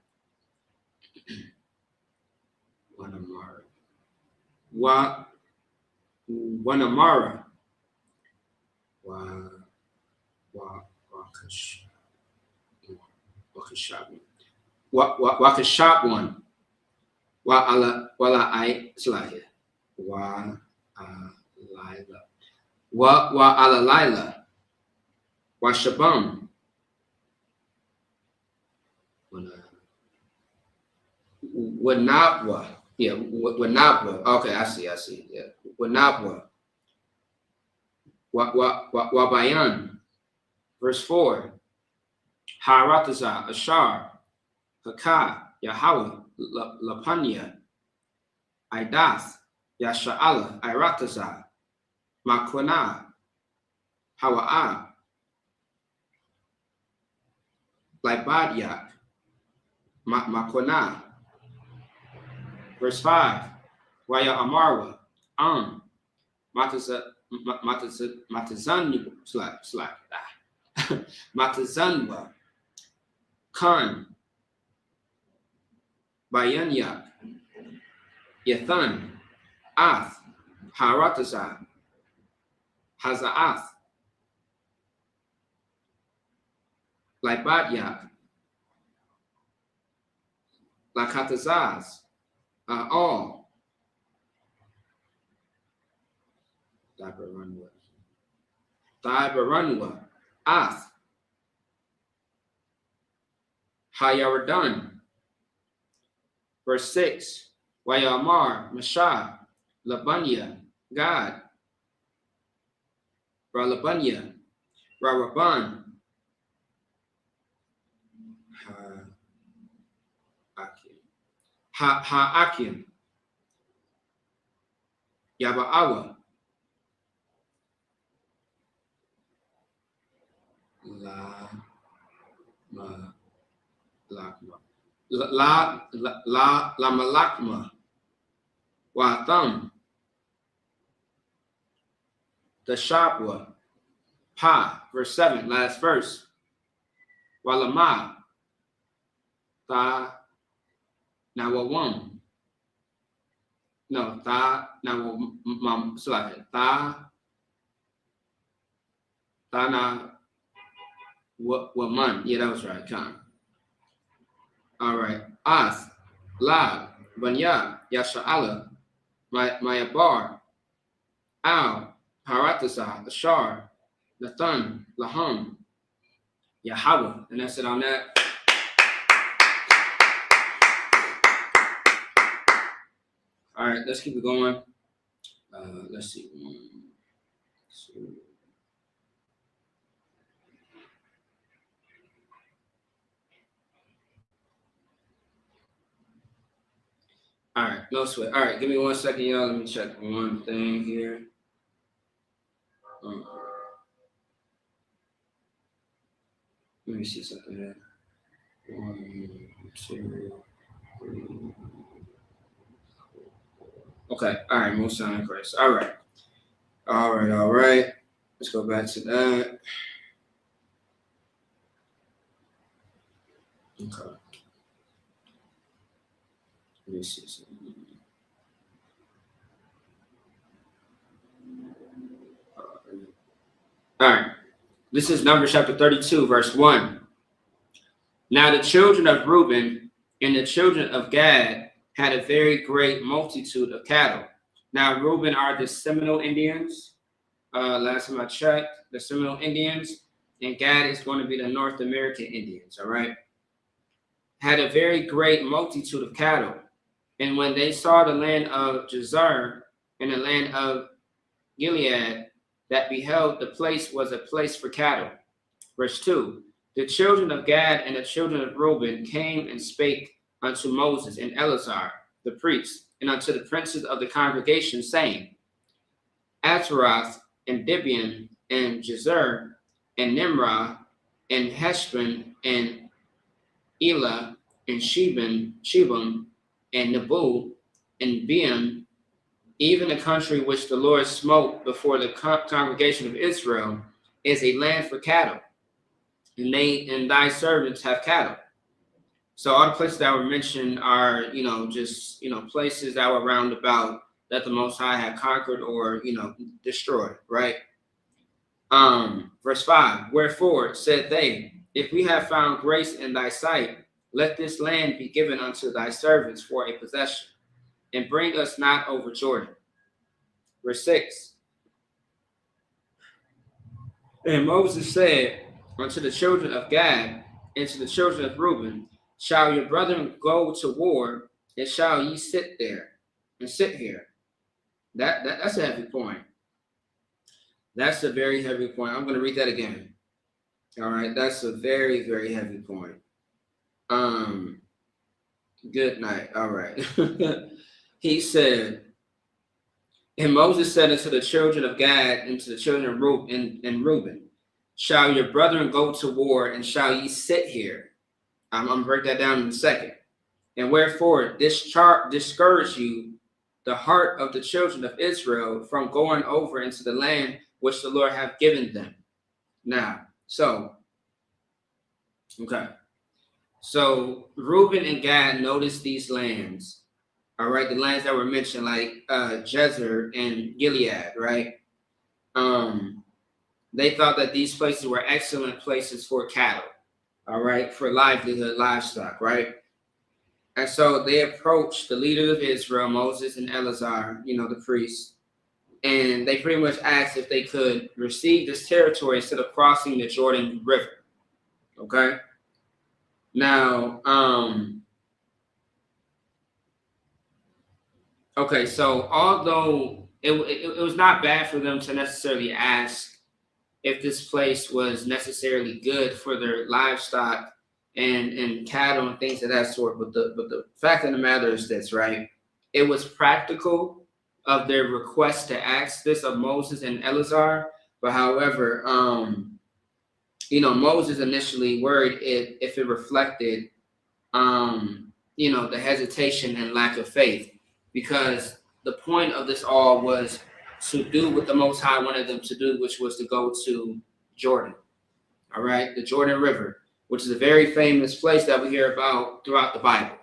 Wanamara. Wakashab one. Wala I Slakia. Wa Lila. Wa ala Lila. Wa Shabam. Wanabwa. Yeah, Wanabwa. Okay, I see. Yeah. Wanabwa. Wa Bayan. Verse 4. Harataza, Ashar, Haka, Yahweh, Lapanya, Idath, Yasha'ala, Irataza, Makwana, Hawa'a, Libadyak, Makwana. Verse 5, Waya Amarwa, Matazanwa, Khan, Bayanyak, Yathan, Ath, Harataza, Hazaath, Libadyak, Lakatazaz, all. Dibaranwa, Ath, Hayaradan. Verse 6, Wayamar, Mashah, Labanya, God, Ralabanya, Raraban, Ha'akim, Yaba'awa, La Malakma, La Malakma, Watham, the Shabwa, Pa, verse 7, last verse. Walama, Ta, Nawawam. No, Ta, Nawam, Ta, Tana, Waman. Yeah, that was right, Khan. All right. As, La, Banya, Yasha'ala, Mayabar, Al, Haratasa, Ashar, Nathan, Laham, Yahweh. And that's it on that. All right, let's keep it going. Let's see. 1, 2. All right, no sweat. All right, give me 1 second, y'all. Let me check one thing here. Let me see something here. 1, 2, 3. Okay, all right, most sound Christ. All right. Let's go back to that. Okay. Let me see something. All right. This is Numbers chapter 32, verse 1. Now the children of Reuben and the children of Gad had a very great multitude of cattle. Now Reuben are the Seminole Indians. Last time I checked, the Seminole Indians, and Gad is going to be the North American Indians, all right? Had a very great multitude of cattle. And when they saw the land of Jazer and the land of Gilead, that beheld the place was a place for cattle. Verse 2, the children of Gad and the children of Reuben came and spake unto Moses and Eleazar, the priest, and unto the princes of the congregation, saying, Ataroth and Dibion and Jazer and Nimrah and Heshbon and Elah and Shebam and Nebu and Beam, even the country which the Lord smote before the congregation of Israel, is a land for cattle, and they and thy servants have cattle. So all the places that were mentioned are, just places that were round about that the Most High had conquered or destroyed, right? Verse 5, wherefore said they, if we have found grace in thy sight, let this land be given unto thy servants for a possession, and bring us not over Jordan. Verse 6, and Moses said unto the children of Gad and to the children of Reuben, shall your brethren go to war, and shall ye sit there and sit here? That's a heavy point. That's a very heavy point. I'm going to read that again. All right, that's a very, very heavy point. Good night. All right. He said, and Moses said unto the children of Gad and to the children of Reuben, shall your brethren go to war, and shall ye sit here? I'm going to break that down in a second. And wherefore discourage you the heart of the children of Israel from going over into the land which the Lord hath given them. Now, so Reuben and Gad noticed these lands, all right, the lands that were mentioned, like Jazer and Gilead, right? They thought that these places were excellent places for cattle, all right, for livelihood, livestock, right? And so they approached the leader of Israel, Moses and Eleazar, the priests, and they pretty much asked if they could receive this territory instead of crossing the Jordan River. Okay. Now, so although it was not bad for them to necessarily ask if this place was necessarily good for their livestock and cattle and things of that sort. But the fact of the matter is this, right? It was practical of their request to ask this of Moses and Eleazar, but however, Moses initially worried if it reflected, the hesitation and lack of faith, because the point of this all was to do what the Most High wanted them to do, which was to go to Jordan. All right, the Jordan River, which is a very famous place that we hear about throughout the Bible.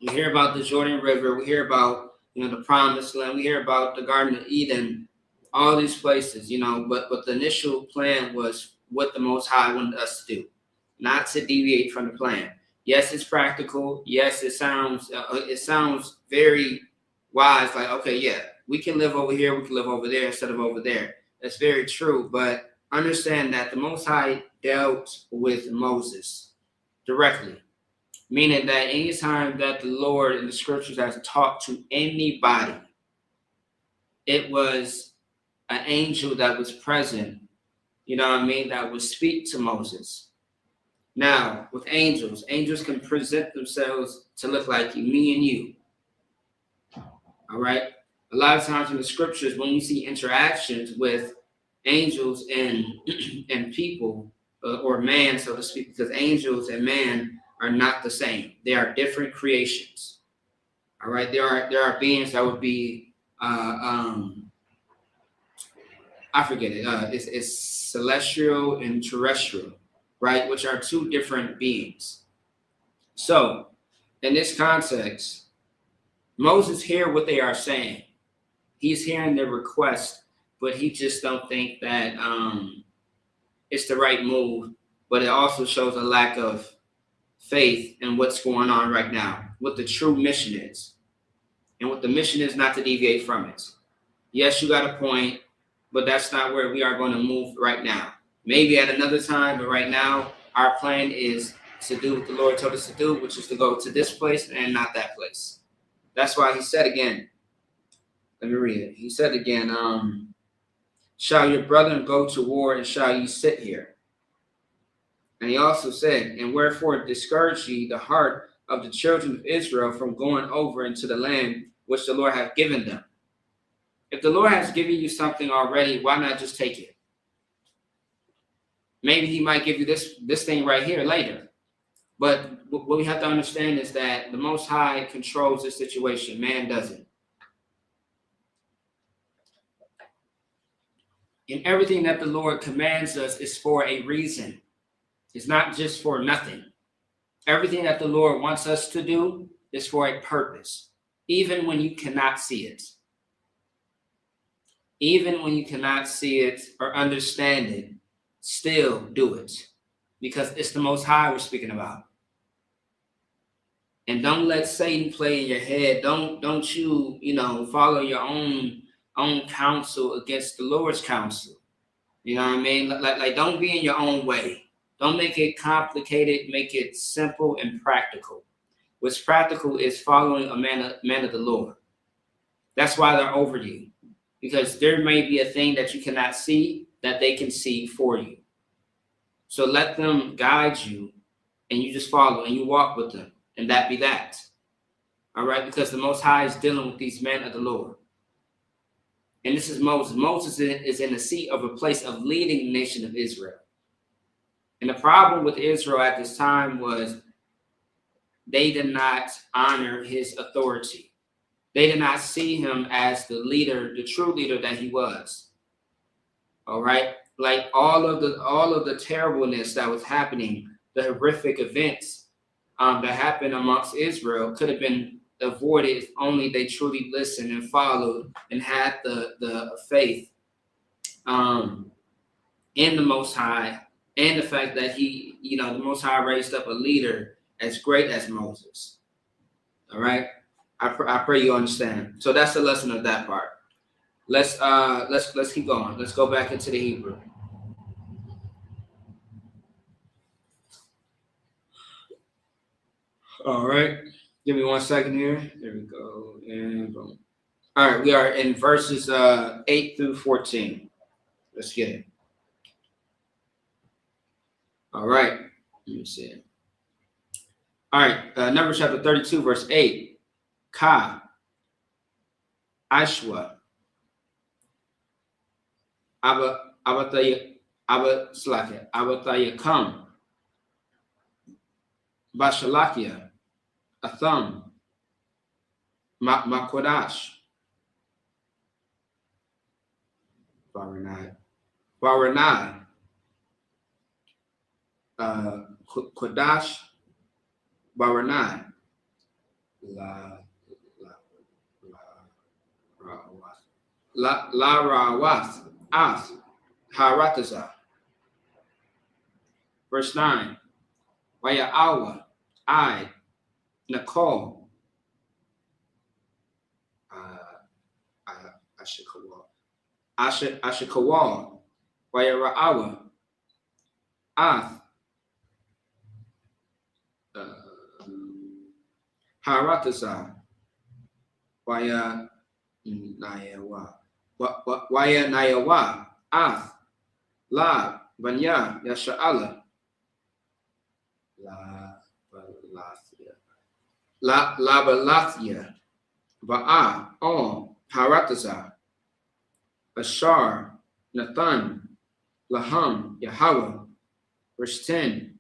We hear about the Jordan River. We hear about, the Promised Land. We hear about the Garden of Eden, all these places, but the initial plan was what the Most High wanted us to do, not to deviate from the plan. Yes, it's practical. Yes, it sounds very wise. Like, okay, yeah, we can live over here. We can live over there instead of over there. That's very true. But understand that the Most High dealt with Moses directly, meaning that anytime that the Lord in the scriptures has talked to anybody, it was an angel that was present, that would speak to Moses. Now, with angels can present themselves to look like you, me and you. All right? A lot of times in the scriptures, when you see interactions with angels and people, or man, so to speak, because angels and man are not the same. They are different creations. All right? There are beings that would be, I forget it. It's celestial and terrestrial, right? Which are two different beings. So, in this context, Moses hears what they are saying. He's hearing their request, but he just don't think that it's the right move. But it also shows a lack of faith in what's going on right now, what the true mission is. And what the mission is, not to deviate from it. Yes, you got a point, but that's not where we are going to move right now. Maybe at another time, but right now, our plan is to do what the Lord told us to do, which is to go to this place and not that place. That's why he said again, let me read it. He said again, shall your brethren go to war, and shall ye sit here? And he also said, and wherefore discourage ye the heart of the children of Israel from going over into the land which the Lord hath given them. If the Lord has given you something already, why not just take it? Maybe he might give you this thing right here later. But what we have to understand is that the Most High controls the situation. Man doesn't. And everything that the Lord commands us is for a reason. It's not just for nothing. Everything that the Lord wants us to do is for a purpose, even when you cannot see it. Even when you cannot see it or understand it, still do it, because it's the Most High we're speaking about. And don't let Satan play in your head. Don't you follow your own counsel against the Lord's counsel. You know what I mean? Like don't be in your own way. Don't make it complicated. Make it simple and practical. What's practical is following a man of the Lord. That's why they're over you, because there may be a thing that you cannot see that they can see for you. So let them guide you, and you just follow and you walk with them, and that be that. All right, because the Most High is dealing with these men of the Lord. And this is Moses. Moses is in the seat of a place of leading the nation of Israel. And the problem with Israel at this time was they did not honor his authority. They did not see him as the leader, the true leader that he was. All right? Like all of the terribleness that was happening, the horrific events that happened amongst Israel could have been avoided if only they truly listened and followed and had the faith in the Most High, and the fact that the Most High raised up a leader as great as Moses. All right, I pray you understand. So that's the lesson of that part. Let's keep going. Let's go back into the Hebrew. All right, give me 1 second here. There we go, and boom. All right, we are in verses 8 through 14. Let's get it. All right, let me see. All right, Numbers chapter 32, verse 8. Ka, Ashwa, Abatayakam, Bashalakia, Atham, Makodash, Varanai, Kodash, Varanai, La Rawas, As, Harataza. Verse 9. Wayaawa, I, Nicole, Ashikawal, Wayaraawa, Ath, Harataza, Waya Nayawa, Waya Nayawa, Ath, La, Banya, Yasha'ala, La Balathia, Ba'a, On, Harataza, Ashar, Nathan, Laham, Yahweh. Verse 10.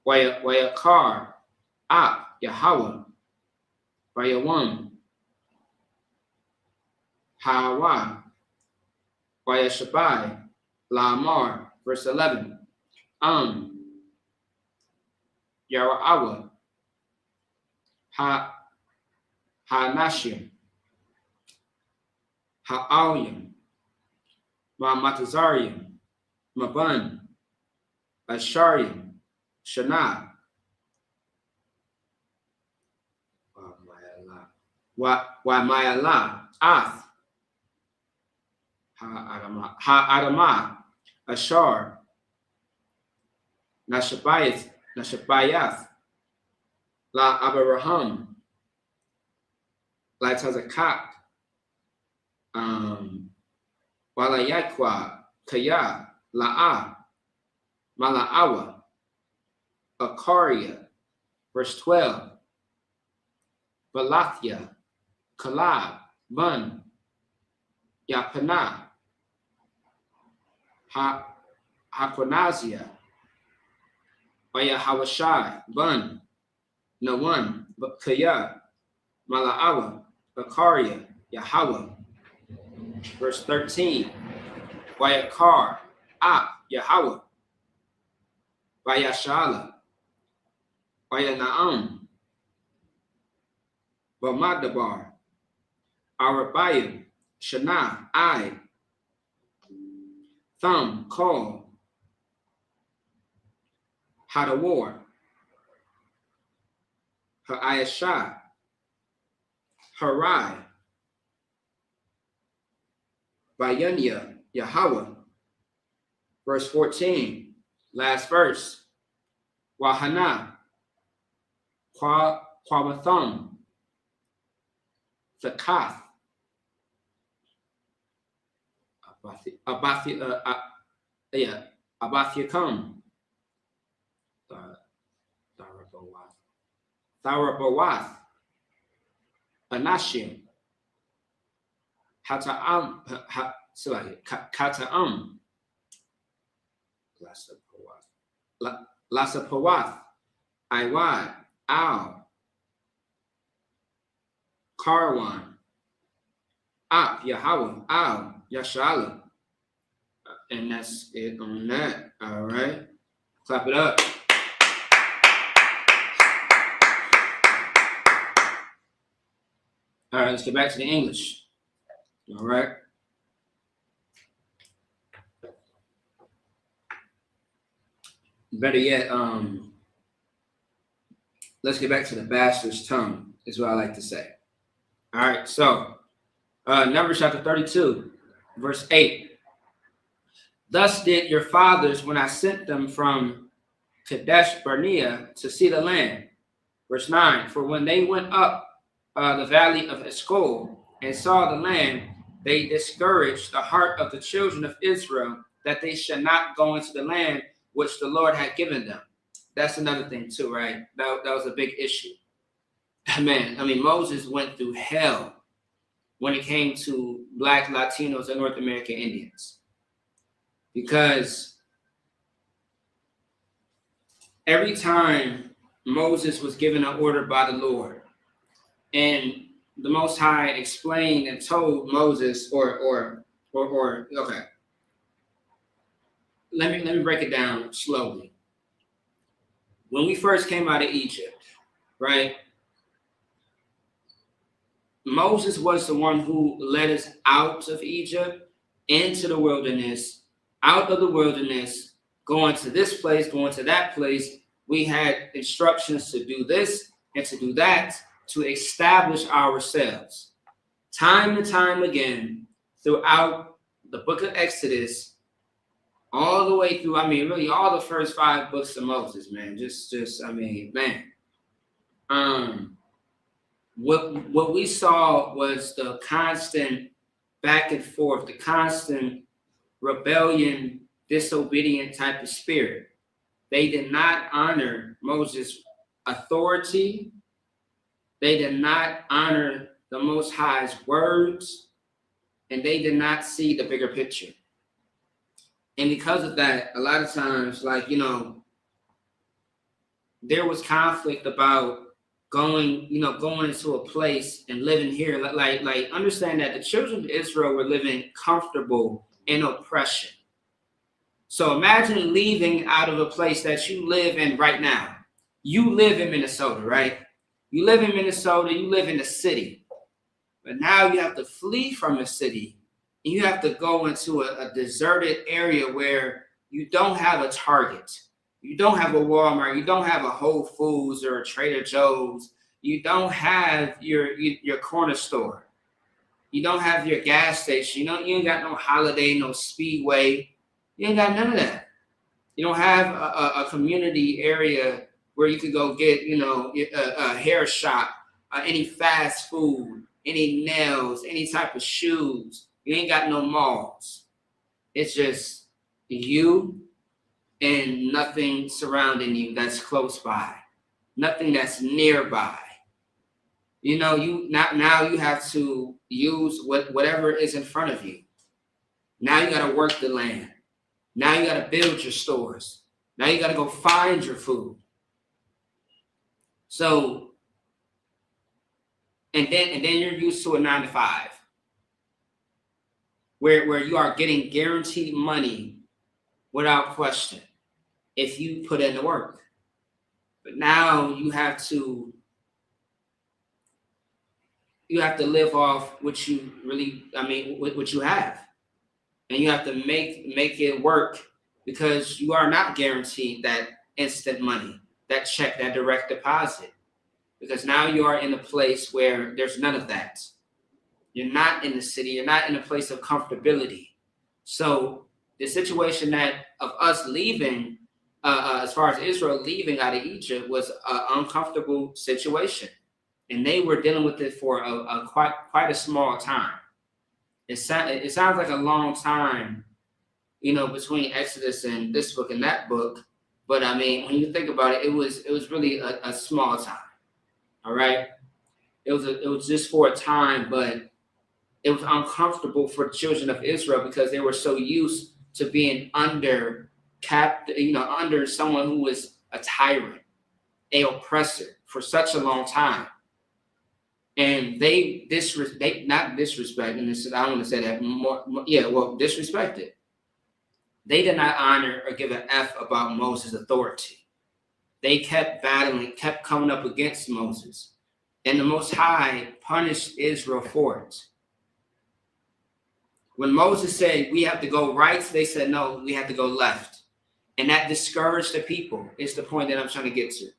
Wayakar, Ap, Yahweh. Wayawam, Hawa, Wayashabai, Lamar. Verse 11. Yara'awa, Hanashim, Ha'alyim, Matazarium, Maban, Asharium, Shana, Wamayala, Ath, Ha'adama, Ashar, Nashabayath, La Abraham, La Tazakat, Walayakwa, Kaya, La'a, Mala'awa, Akaria. Verse 12. Balathia, Kalab, Bun, Yapana, Hakonazia, Oyahawashai, Bun, Nawan, Kaya, Mala'awa, Akaria, Yahweh. Verse 13. Wayakar, Ap, Yahweh, Vayashala, Vayanaam, Bamadabar, Arabayim, Shana, I, Thumb, Call, Hadawar, Ha'ayashah, Harai, Bayanya, Yahweh. Verse 14, last verse. Wahana, Kwawatham, Zakath, Abathiakam, Tharabawath, Anashim, Kata'am, Lasapawath, Iwad, Al, Karwan, Ap, Yahweh, Al, Yashala. And that's it on that. All right. Clap it up. All right, let's get back to the English. All right. Better yet, let's get back to the bastard's tongue, is what I like to say. All right, so Numbers chapter 32, verse 8. Thus did your fathers when I sent them from Kadesh Barnea to see the land. Verse 9. For when they went up the valley of Eshcol and saw the land, they discouraged the heart of the children of Israel that they should not go into the land which the Lord had given them, that's another thing too, right? That was a big issue. Man, I mean, Moses went through hell when it came to Black, Latinos, and North American Indians. Because every time Moses was given an order by the Lord, and the Most High explained and told Moses, okay, let me break it down slowly. When we first came out of Egypt, right? Moses was the one who led us out of Egypt into the wilderness, out of the wilderness, going to this place, going to that place. We had instructions to do this and to do that, to establish ourselves. Time and time again, throughout the book of Exodus, all the way through, I mean, really all the first 5 books of Moses, man. I mean, man. What we saw was the constant back and forth, the constant rebellion, disobedient type of spirit. They did not honor Moses' authority. They did not honor the Most High's words, and they did not see the bigger picture. And because of that, a lot of times, like, you know, there was conflict about going into a place and living here. Like understand that the children of Israel were living comfortable in oppression. So imagine leaving out of a place that you live in right now. You live in Minnesota, right? You live in Minnesota, you live in the city. But now you have to flee from the city, and you have to go into a deserted area where you don't have a Target. You don't have a Walmart. You don't have a Whole Foods or a Trader Joe's. You don't have your corner store. You don't have your gas station. You ain't got no Holiday, no Speedway. You ain't got none of that. You don't have a community area where you could go get, a hair shop, any fast food, any nails, any type of shoes. You ain't got no malls. It's just you and nothing surrounding you that's close by, nothing that's nearby. Now you have to use whatever is in front of you. Now you got to work the land. Now you got to build your stores. Now you got to go find your food. So, and then you're used to a 9 to 5, where you are getting guaranteed money without question if you put in the work. But now you have to live off what you what you have. And you have to make it work, because you are not guaranteed that instant money, that check, that direct deposit. Because now you are in a place where there's none of that. You're not in the city. You're not in a place of comfortability. So the situation of us leaving, as far as Israel leaving out of Egypt, was an uncomfortable situation. And they were dealing with it for quite a small time. It sounds like a long time, between Exodus and this book and that book. But I mean, when you think about it, it was really a small time. All right, it was just for a time, but it was uncomfortable for the children of Israel because they were so used to being under someone who was a tyrant, an oppressor for such a long time. And they disrespected. I don't want to say that more. Disrespected. They did not honor or give an F about Moses' authority. They kept battling, kept coming up against Moses. And the Most High punished Israel for it. When Moses said, we have to go right, they said, no, we have to go left. And that discouraged the people, is the point that I'm trying to get to.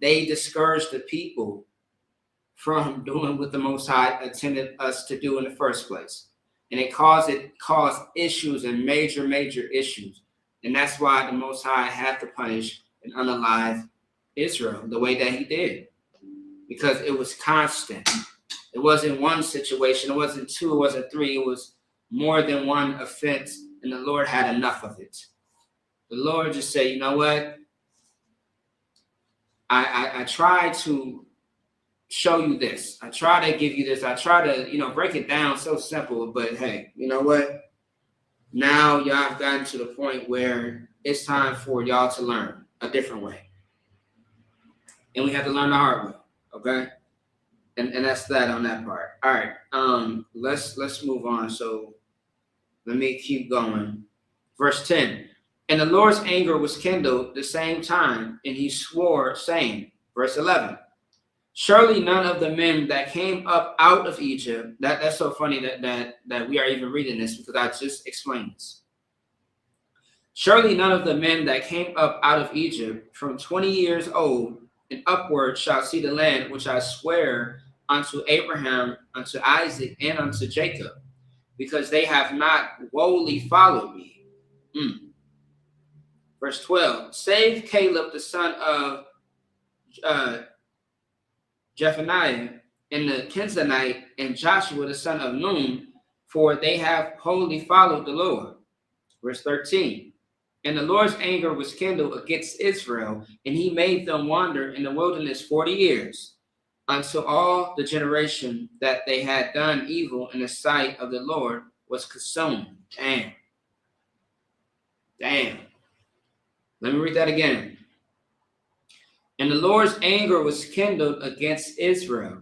They discouraged the people from doing what the Most High intended us to do in the first place. And it caused issues and major issues. And that's why the Most High had to punish and unalive Israel the way that he did. Because it was constant. It wasn't one situation, it wasn't two, it wasn't three, it was more than one offense, and the Lord had enough of it. The Lord just said, you know what? I try to show you this. I try to give you this. I try to, break it down so simple. But hey, you know what? Now y'all have gotten to the point where it's time for y'all to learn a different way. And we have to learn the hard way. Okay? And that's that on that part. All right. Let's move on. So let me keep going. Verse 10. And the Lord's anger was kindled the same time, and he swore, saying, verse 11. Surely none of the men that came up out of Egypt, that's so funny that we are even reading this, because I just explained this. Surely none of the men that came up out of Egypt from 20 years old and upward shall see the land which I swear unto Abraham, unto Isaac, and unto Jacob, because they have not wholly followed me. Verse 12, save Caleb the son of Jephunneh, and the Kenizzite, and Joshua the son of Nun, for they have wholly followed the Lord. Verse 13, and the Lord's anger was kindled against Israel, and he made them wander in the wilderness 40 years, until all the generation that they had done evil in the sight of the Lord was consumed. Damn. Let me read that again. And the Lord's anger was kindled against Israel,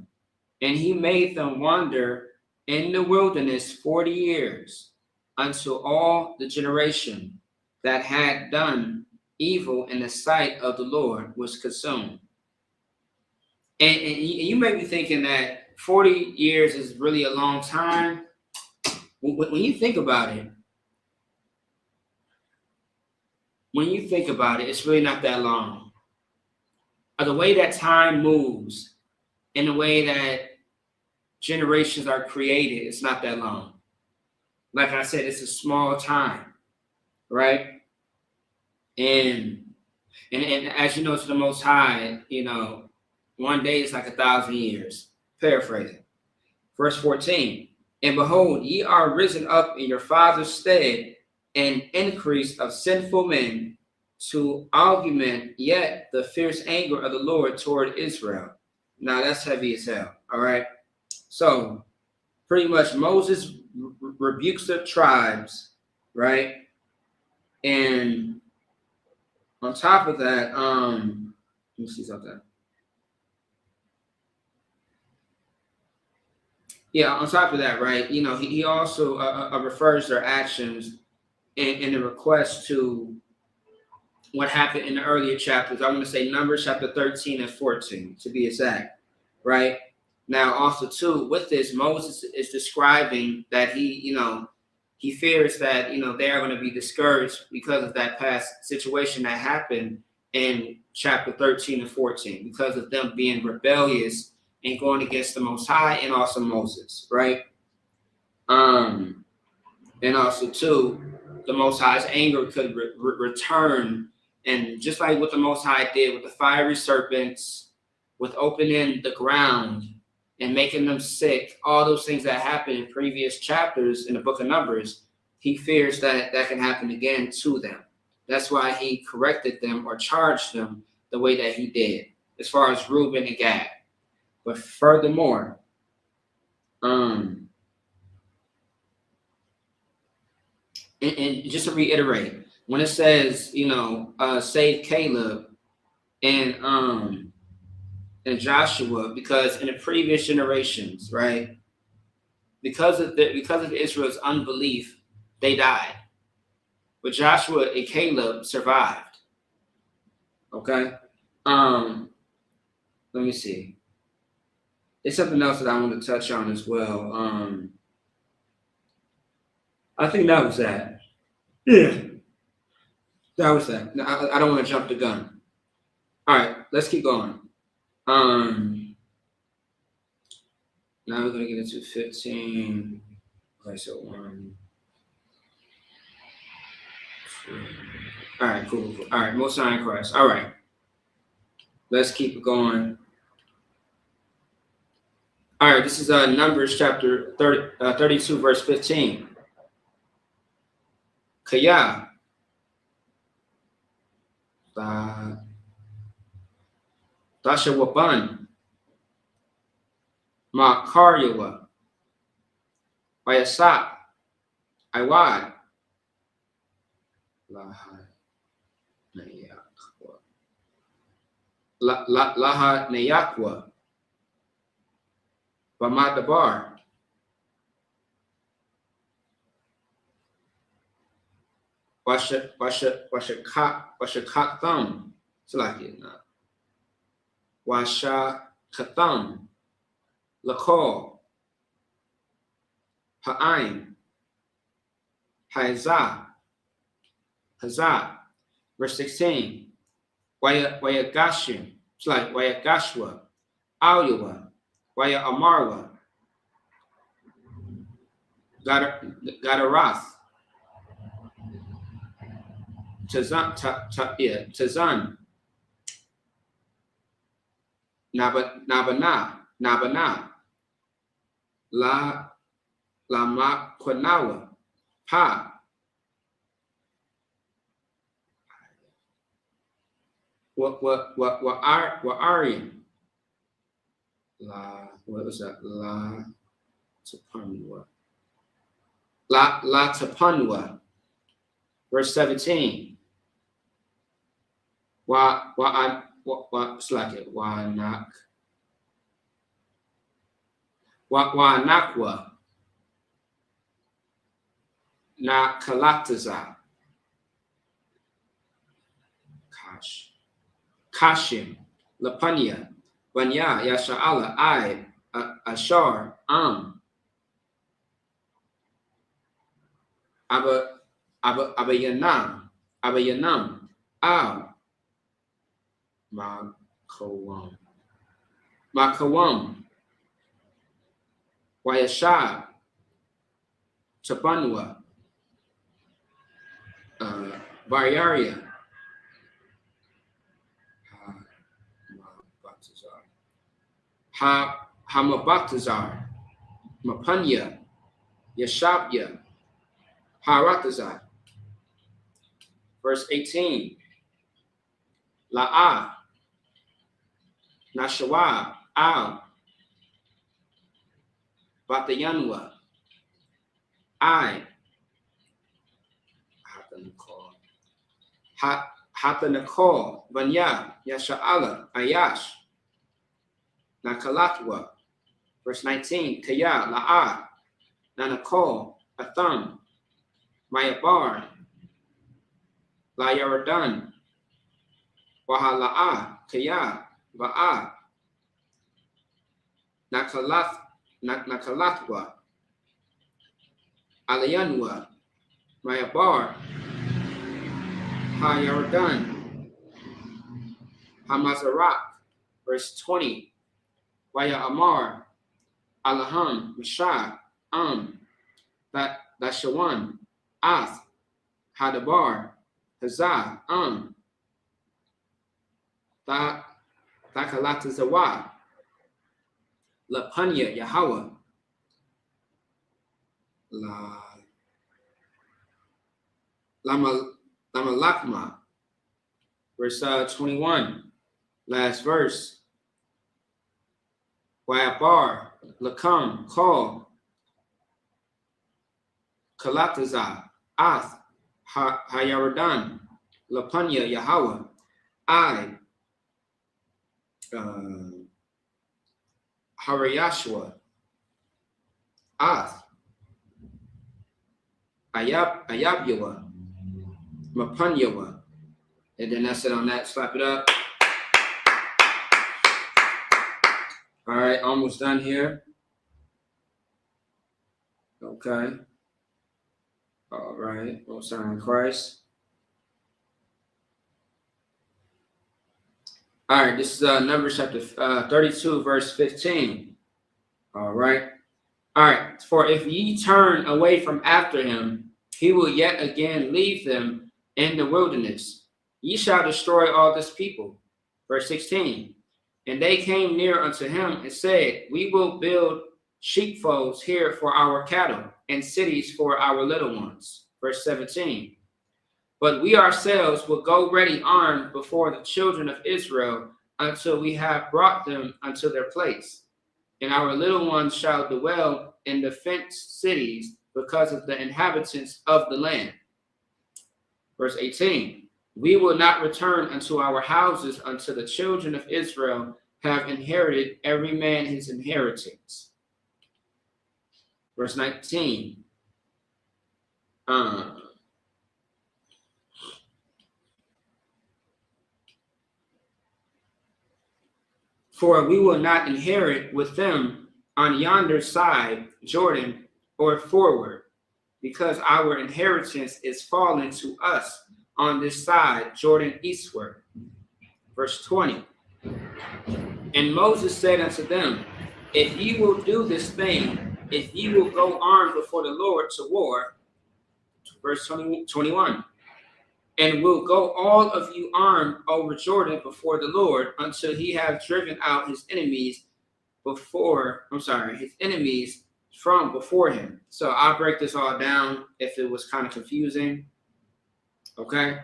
and he made them wander in the wilderness 40 years, until all the generation that had done evil in the sight of the Lord was consumed. And you may be thinking that 40 years is really a long time. When you think about it, it's really not that long. The way that time moves and the way that generations are created, it's not that long. Like I said, it's a small time, right? And as you know, to the Most High, one day is like 1,000 years. Paraphrasing. Verse 14, and behold, ye are risen up in your father's stead, an increase of sinful men, to augment yet the fierce anger of the Lord toward Israel. Now that's heavy as hell, all right? So pretty much Moses rebukes the tribes, right? And on top of that, let me see something. Yeah, on top of that, right? He also refers their actions in the request to what happened in the earlier chapters. I'm going to say Numbers chapter 13 and 14 to be exact, right? Now, also too, with this, Moses is describing that he fears that, they are going to be discouraged because of that past situation that happened in chapter 13 and 14, because of them being rebellious and going against the Most High and also Moses, right? And also too, the Most High's anger could return. And just like what the Most High did with the fiery serpents, with opening the ground and making them sick, all those things that happened in previous chapters in the book of Numbers, he fears that can happen again to them. That's why he corrected them or charged them the way that he did, as far as Reuben and Gad. But furthermore, and just to reiterate, when it says, save Caleb and Joshua, because in the previous generations, right, because of Israel's unbelief, they died. But Joshua and Caleb survived. Okay? Let me see. There's something else that I want to touch on as well. I think that was that. Yeah. That was that. I don't want to jump the gun. All right, let's keep going. Now we're going to get into 15. Okay, so 1, 2. All right, cool. All right, Most High in Christ. All right. Let's keep it going. All right, this is Numbers chapter 32, verse 15. Kaya. Dashawaban, Ma Karyawa, Wayasak, Iwad, Laha Nayakwa, Laha Nayakwa, Bamadabar, Washakatham, Slakina, Washakatham, Lakol, Ha'aim, Hazah, verse 16, Wayagashim, it's like Wayagashwa, Alyawa, Waya Amarwa, Gadarath, Tazan, Nabana, Lama Kwanawa, Pa, Arian, what was that? La Tapanwa, verse 17. Nakwa, Na Kalaktaza, Kashim, Lapanya, Banya, Yasha'ala, Ashar, Abayanam, Makawam, Wayashab, Tabanwa, Varyaria, Hamabatazar, Mapanya, Yashabya, Haratazar. Verse 18, La'ah, Nashawab, Al, Batayanwa, Hatanakol, Vanya, Yasha'ala, Ayash, Nakalatwa. Verse 19, Kaya, La'ah, Nanakol, Atham, Mayabar, Layaradan, Wahala'ah, Kaya, Va'ah, Nakalatwa, Alayanwa, Mayabar, Hayaradan, Hamazarak. Verse 20, Waya Amar, Alaham, Mashah, Dashawan, Ath, Hadabar, Hazah, Thakalatazawa, Lapanya, Yahweh, Lamalakma. Verse 21, last verse. Wayabar, Lakam, Kol, Kalataza, Ath, Hayaradan, Lapanya, Yahweh, Harayashwa, Ath, Ayabyawa, Mapanyawa. And then that's it on that. Slap it up. All right, almost done here. Okay. All right, most high in Christ. All right, this is Numbers chapter 32, verse 15. All right. All right, for if ye turn away from after him, he will yet again leave them in the wilderness. Ye shall destroy all this people. Verse 16. And they came near unto him and said, we will build sheepfolds here for our cattle and cities for our little ones. Verse 17. But we ourselves will go ready armed before the children of Israel until we have brought them unto their place. And our little ones shall dwell in the fenced cities because of the inhabitants of the land. Verse 18, we will not return unto our houses until the children of Israel have inherited every man his inheritance. Verse 19, for we will not inherit with them on yonder side Jordan or forward, because our inheritance is fallen to us on this side Jordan eastward. Verse 20, and Moses said unto them, if ye will do this thing, if ye will go armed before the Lord to war, verse 21, and will go all of you armed over Jordan before the Lord until he have driven out his enemies his enemies from before him. So I'll break this all down if it was kind of confusing. Okay,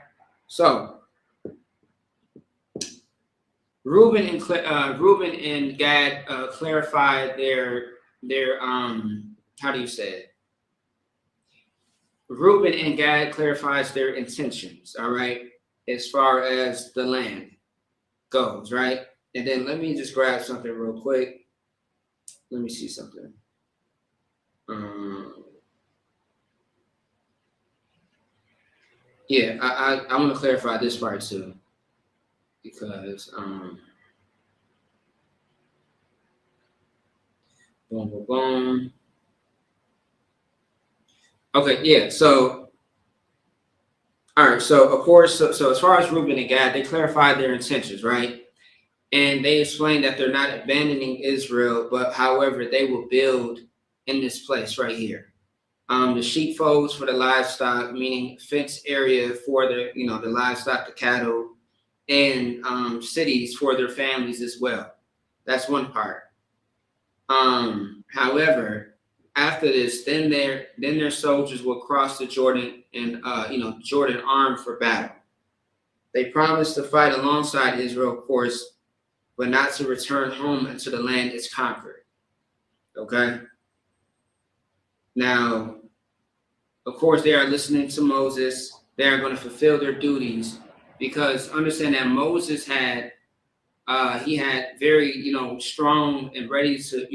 so Reuben and Gad clarified their how do you say it? Reuben and Gad clarifies their intentions, all right, as far as the land goes, right? And then let me just grab something real quick. Let me see something. Yeah, I want to clarify this part too, because boom, boom, boom. Okay, yeah. So, all right. So, of course, so as far as Reuben and Gad, they clarified their intentions, right? And they explained that they're not abandoning Israel, but however, they will build in this place right here. The sheepfolds for the livestock, meaning fenced area for the the livestock, the cattle, and cities for their families as well. That's one part. However, after this, then their soldiers will cross the Jordan and Jordan armed for battle. They promised to fight alongside Israel, of course, but not to return home until the land is conquered. Okay. Now, of course, they are listening to Moses. They are going to fulfill their duties, because understand that Moses had very strong and ready to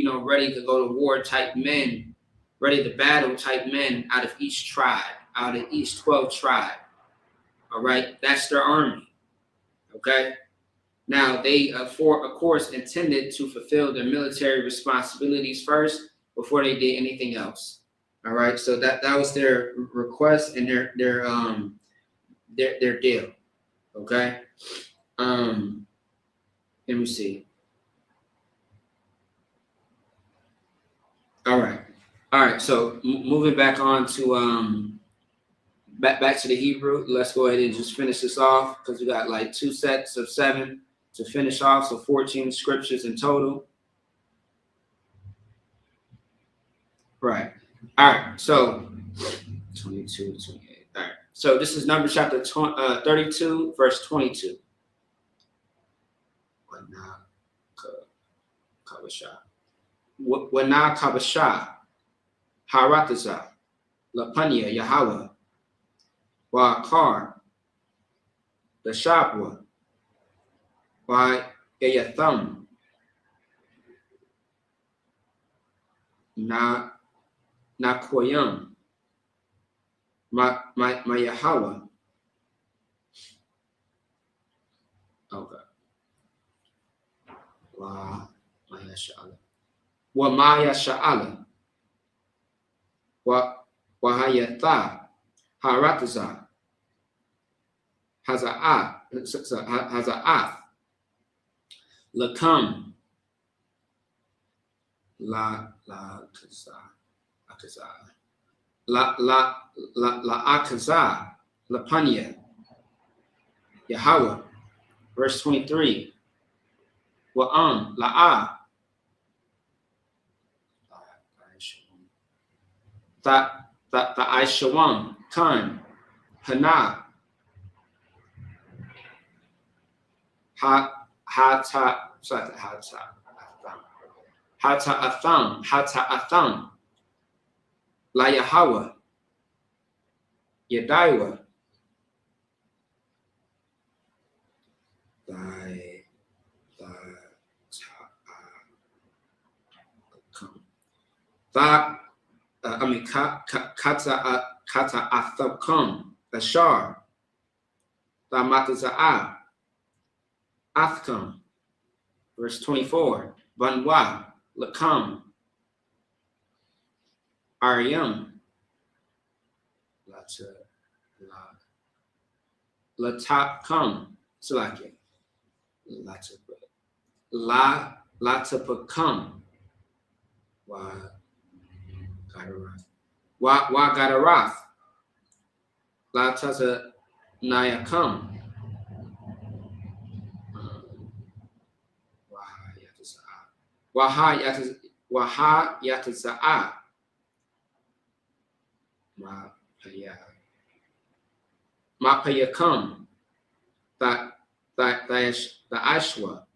go to war type men, ready to battle type men out of each tribe, out of each 12 tribe. All right, that's their army. Okay. Now they of course intended to fulfill their military responsibilities first before they did anything else. All right, so that was their request and their deal. Okay. Let me see. All right. So moving back on to back to the Hebrew. Let's go ahead and just finish this off, because we got like 2 sets of 7 to finish off, so 14 scriptures in total. Right. All right. So 22, 28. All right. So this is Numbers chapter 32, verse 22. Wana kabasha harataza lapanya Yahweh wa kar the shabwa wa yatham na koyam my Yahweh. Okay. Wa maya sha'ala wa maya sha'ala wa hayatha harataza haza'ath lakam la akaza lapanya Yahweh. Verse 23. Wa'am la'a ta'aishawam kan hana Atham, La Yahweh, Yediwa, Kata Athakam, Ashar, Mataza'ah, Athkam, verse 24, Banwa, Lakam, Aryam, Latakam, Salaki, Latapakam, Wa Lataza Nayakam, Waha Yataza'a, Mapayakam, the Ashwa.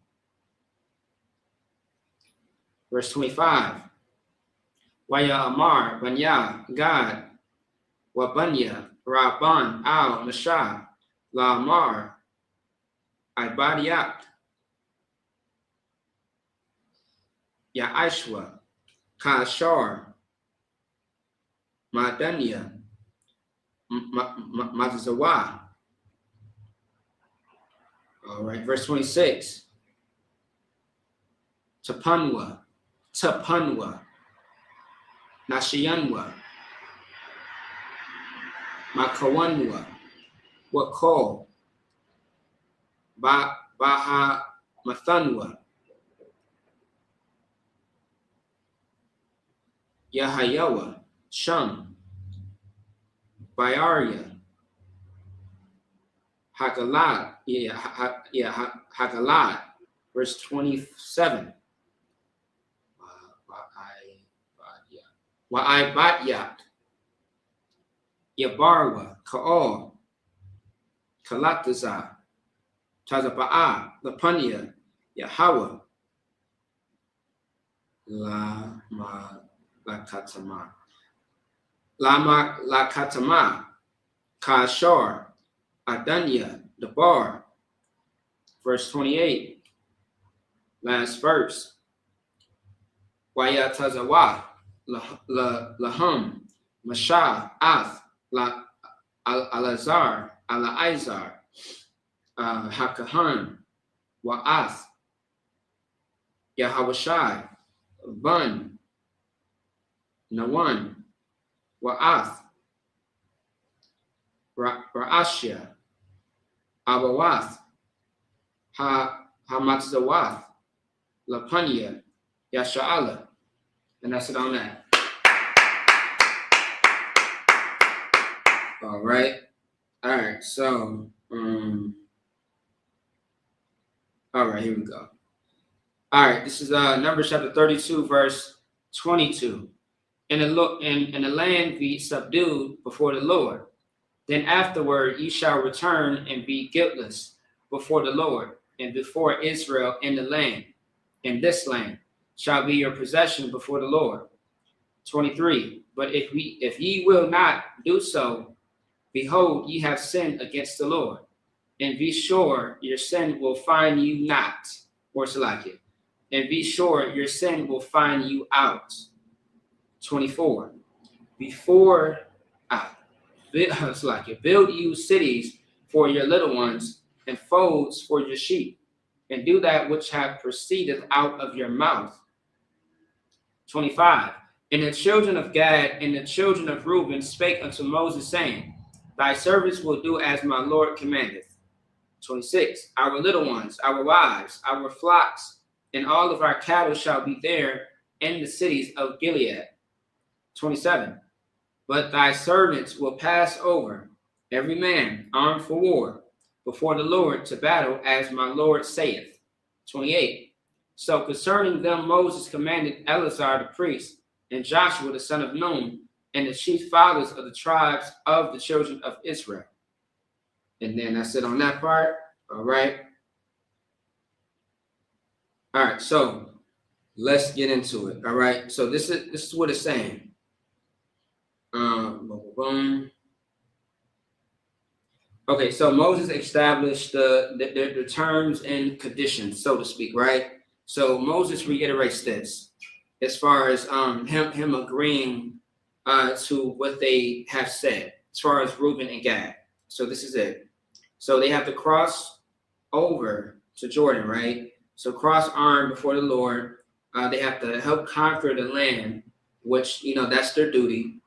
Verse 25. Waya Amar, Banya, God, Wabanya, Rabban, Al, Mashah, La Amar, Ibadiat, Ya Ashwa, Kashar, Madanya, Mazawa. All right, verse 26. Tapanwa, Nashiyanwa, Makawanwa, Wakol, Baha Mathanwa, Yahayawa, Shum, Bayaria, Hagalad, Hagalad, verse 27. Wa'aibatyat, Yabarwa, Ka'al, Kalataza, Tazaba'a, Lapanya, Yahweh, Lakatama, Lakatama, Kashar, Adanya, Dabar, verse 28, last verse. Wayatazawa, Lahum, Mashah, Ath, Alazar, Alaizar, Hakahan, Wa'ath, Yahawashai, Bun, Nawan, Wa'ath, Ra'ashia, Abawath, Hamatzawath, Lapanya, Yasha'ala. And that's it on that. All right. So, all right, here we go. All right, this is Numbers chapter 32, verse 22. And the land be subdued before the Lord. Then afterward ye shall return and be guiltless before the Lord and before Israel in the land. In this land shall be your possession before the Lord. 23. But if ye will not do so, behold, ye have sinned against the Lord, and be sure your sin will find you not, or Salakia, and be sure your sin will find you out. 24. Build you cities for your little ones and folds for your sheep, and do that which have proceeded out of your mouth. 25. And the children of Gad and the children of Reuben spake unto Moses, saying, Thy servants will do as my Lord commandeth. 26. Our little ones, our wives, our flocks, and all of our cattle shall be there in the cities of Gilead. 27. But thy servants will pass over, every man armed for war, before the Lord to battle, as my Lord saith. 28. So concerning them Moses commanded Eleazar the priest, and Joshua the son of Nun, and the chief fathers of the tribes of the children of Israel. And then that's it on that part. All right. All right, so let's get into it. All right, so this is what it's saying. Boom, boom, boom. Okay, so Moses established the terms and conditions, so to speak, right? So Moses reiterates this as far as him agreeing to what they have said, as far as Reuben and Gad. So this is it. So they have to cross over to Jordan, right? So cross armed before the Lord. They have to help conquer the land, which that's their duty,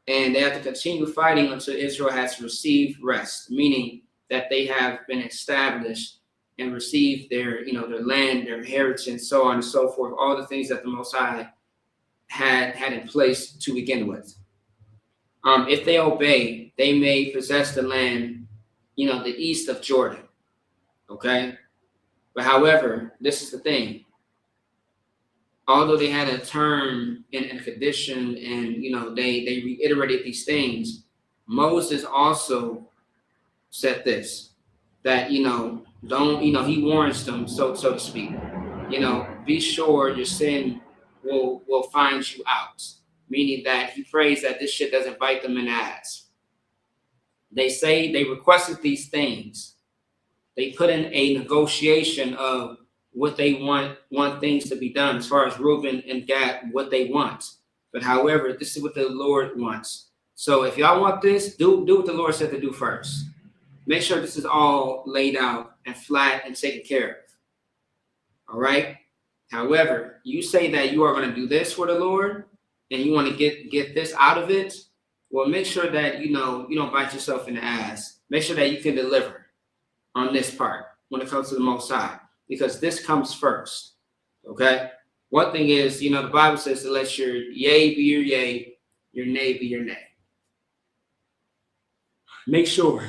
and they have to continue fighting until Israel has received rest, meaning that they have been established and received their their land, their inheritance, so on and so forth, all the things that the Most High had in place to begin with. If they obey, they may possess the land, the east of Jordan. Okay, but however, this is the thing. Although they had a term and a condition, and they reiterated these things, Moses also said this, that don't he warns them, so to speak, be sure your sin will find you out, meaning that he prays that this shit doesn't bite them in the ass. They say they requested these things. They put in a negotiation of what they want things to be done, as far as Reuben and Gad, what they want. But however, this is what the Lord wants. So if y'all want this, do what the Lord said to do first. Make sure this is all laid out and flat and taken care of. All right? However, you say that you are going to do this for the Lord and you want to get this out of it, well, make sure that you don't bite yourself in the ass. Make sure that you can deliver on this part when it comes to the Most High, because this comes first. Okay? One thing is, the Bible says to let your yea be your yea, your nay be your nay. Make sure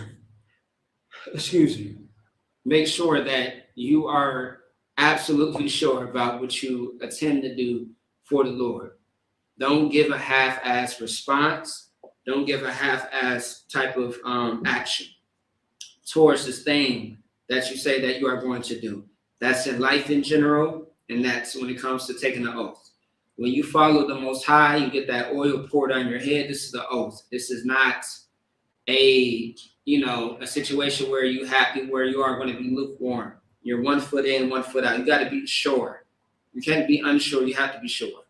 that you are absolutely sure about what you intend to do for the Lord. Don't give a half-ass response. Don't give a half-ass type of action towards this thing that you say that you are going to do. That's in life in general, and that's when it comes to taking the oath. When you follow the Most High, you get that oil poured on your head. This is the oath. This is not a situation where you are going to be lukewarm. You're 1 foot in, 1 foot out. You got to be sure. You can't be unsure. You have to be sure.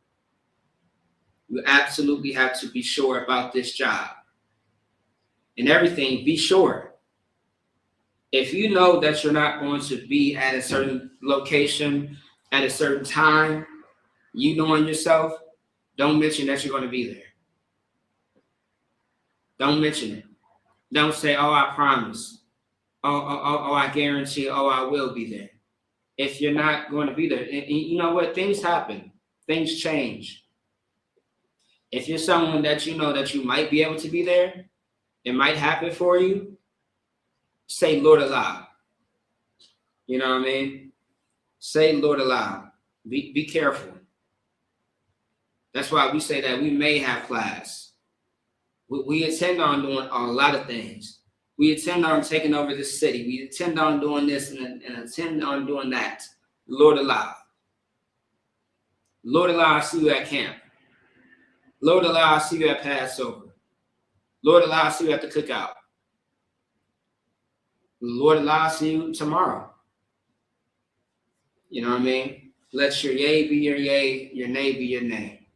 You absolutely have to be sure about this job. And everything, be sure. If you know that you're not going to be at a certain location at a certain time, you knowing yourself, don't mention that you're going to be there. Don't mention it. Don't say, oh, I promise. Oh, I guarantee. Oh, I will be there. If you're not going to be there, and you know what? Things happen. Things change. If you're someone that you know that you might be able to be there, it might happen for you, say Lord aloud. You know what I mean? Say Lord aloud. Be careful. That's why we say that we may have class. We intend on doing a lot of things. We intend on taking over this city. We intend on doing this and intend on doing that. Lord allow. Lord allow, I see you at camp. Lord allow, I see you at Passover. Lord allow, I see you at the cookout. Lord allow, I see you tomorrow. You know what I mean? Let your yea be your yea, your nay be your nay.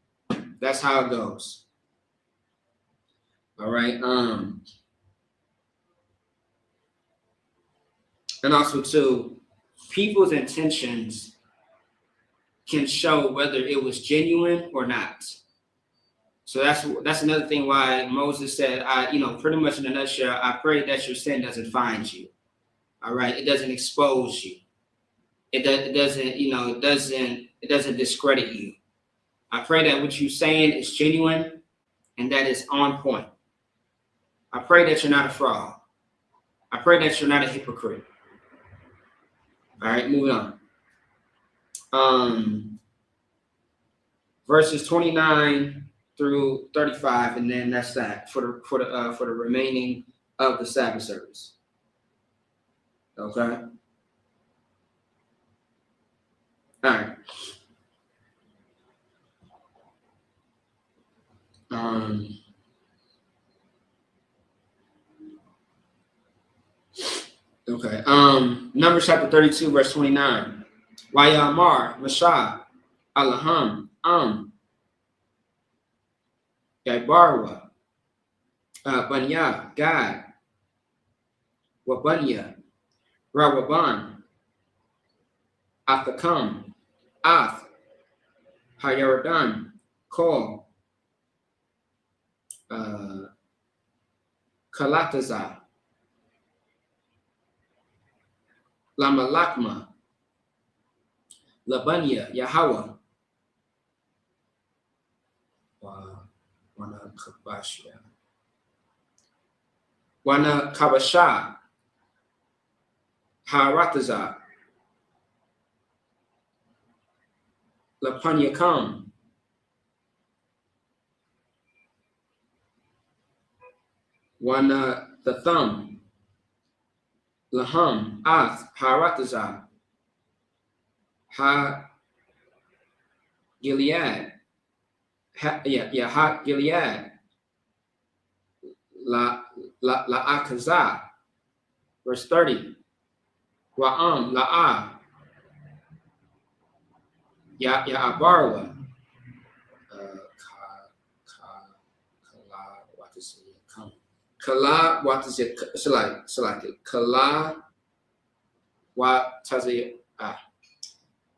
That's how it goes. All right. And also too, people's intentions can show whether it was genuine or not. So that's another thing why Moses said, pretty much in a nutshell, I pray that your sin doesn't find you. All right, it doesn't expose you. It doesn't discredit you. I pray that what you're saying is genuine and that is on point. I pray that you're not a fraud. I pray that you're not a hypocrite. All right, moving on. Verses 29 through 35, and then that's that for the remaining of the Sabbath service. Okay. All right. Okay. Numbers chapter 32, verse 29. Wayamar, Mashah, Alaham, Yabarwa, Banya, Gad, Wabanya, Rawaban, Athakam, Ath, Hayaradan, Kol, Kalataza, Lamalakma, Labanya, Yahweh, Wana Kabashya, Wana Kabasha, Harataza, Lapanyakam, Wana the thumb, Laham, Ath, Harataza, Ha Gilead, Ha Gilead, La Akaza, verse 30. Wa'am, La'a, Ya Abarwa, Kala, what is it? Kala, what is it? Select it. Kala, what does it?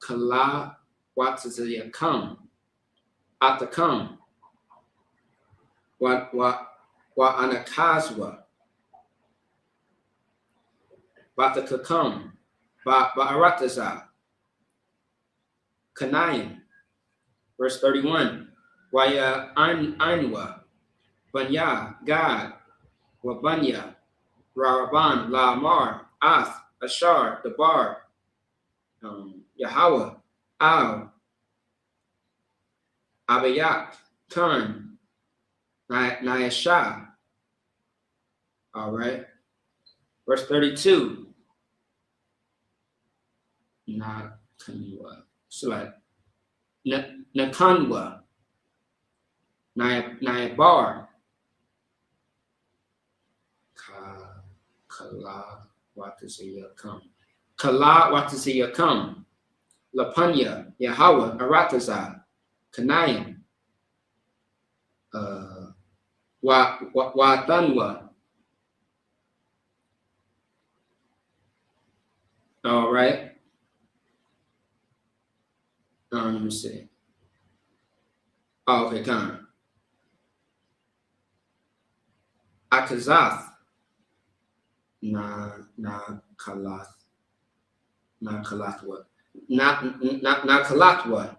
Kala, what does it come? At the come. What anakazwa. What the kakam. Ba'arataza. Kanayim. Verse 31. Waya anwa. Banya, God. Wabanya. Raraban, Lamar, Ath, Ashar, Dabar, Yahweh, Al, Abayak, Kun, Nayasha. All right. Verse 32. Nakanwa. Select. Nakanwa. Nayabar. Kala, what is it come? Kala, what is it come? Lapanya, Yahweh, Arataza, Kanayim, Watanwa. All right. Let me see. Oh, okay, come. Akazath. Na Kalath. Na Kalathwa. Na Kalathwa.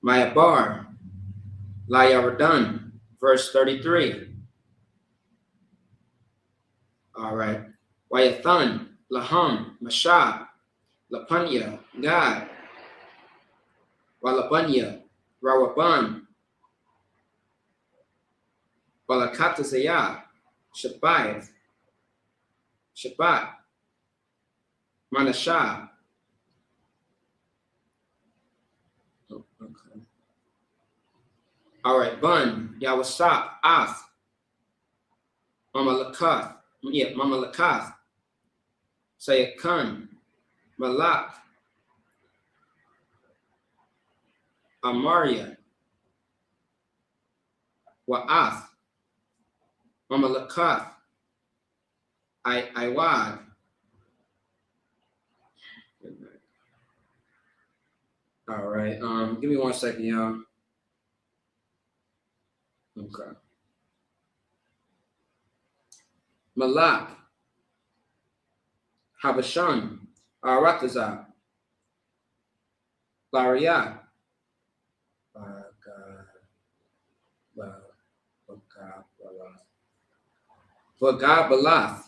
Mayabar. Layaradan. Verse 33. All right. Wayathan. Laham. Mashah. Lapanya. Gad. Walabanya. Rawaban. Walakatazaya. Shabbat. Shabbat, Manashah. Oh, okay. All right, Bun, Yawasap, Ath, Mama Lakath, Sayakun, Malak, Amaria, Wa'ath, Mama Lakath, Iwad. All right. Give me 1 second, y'all. Okay. Malak, Habashan, Arataza, Laria, Vagabalath.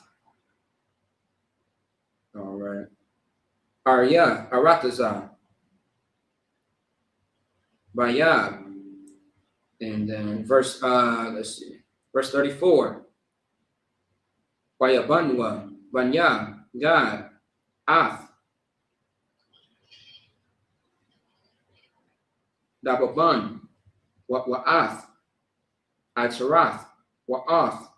All right. Arya, Arataza, Bayab. And then verse, let's see, verse 34. Wayabanwa, Banya, Gad, Ath, Dababan, Wa'ath, Atarath, Wa'ath,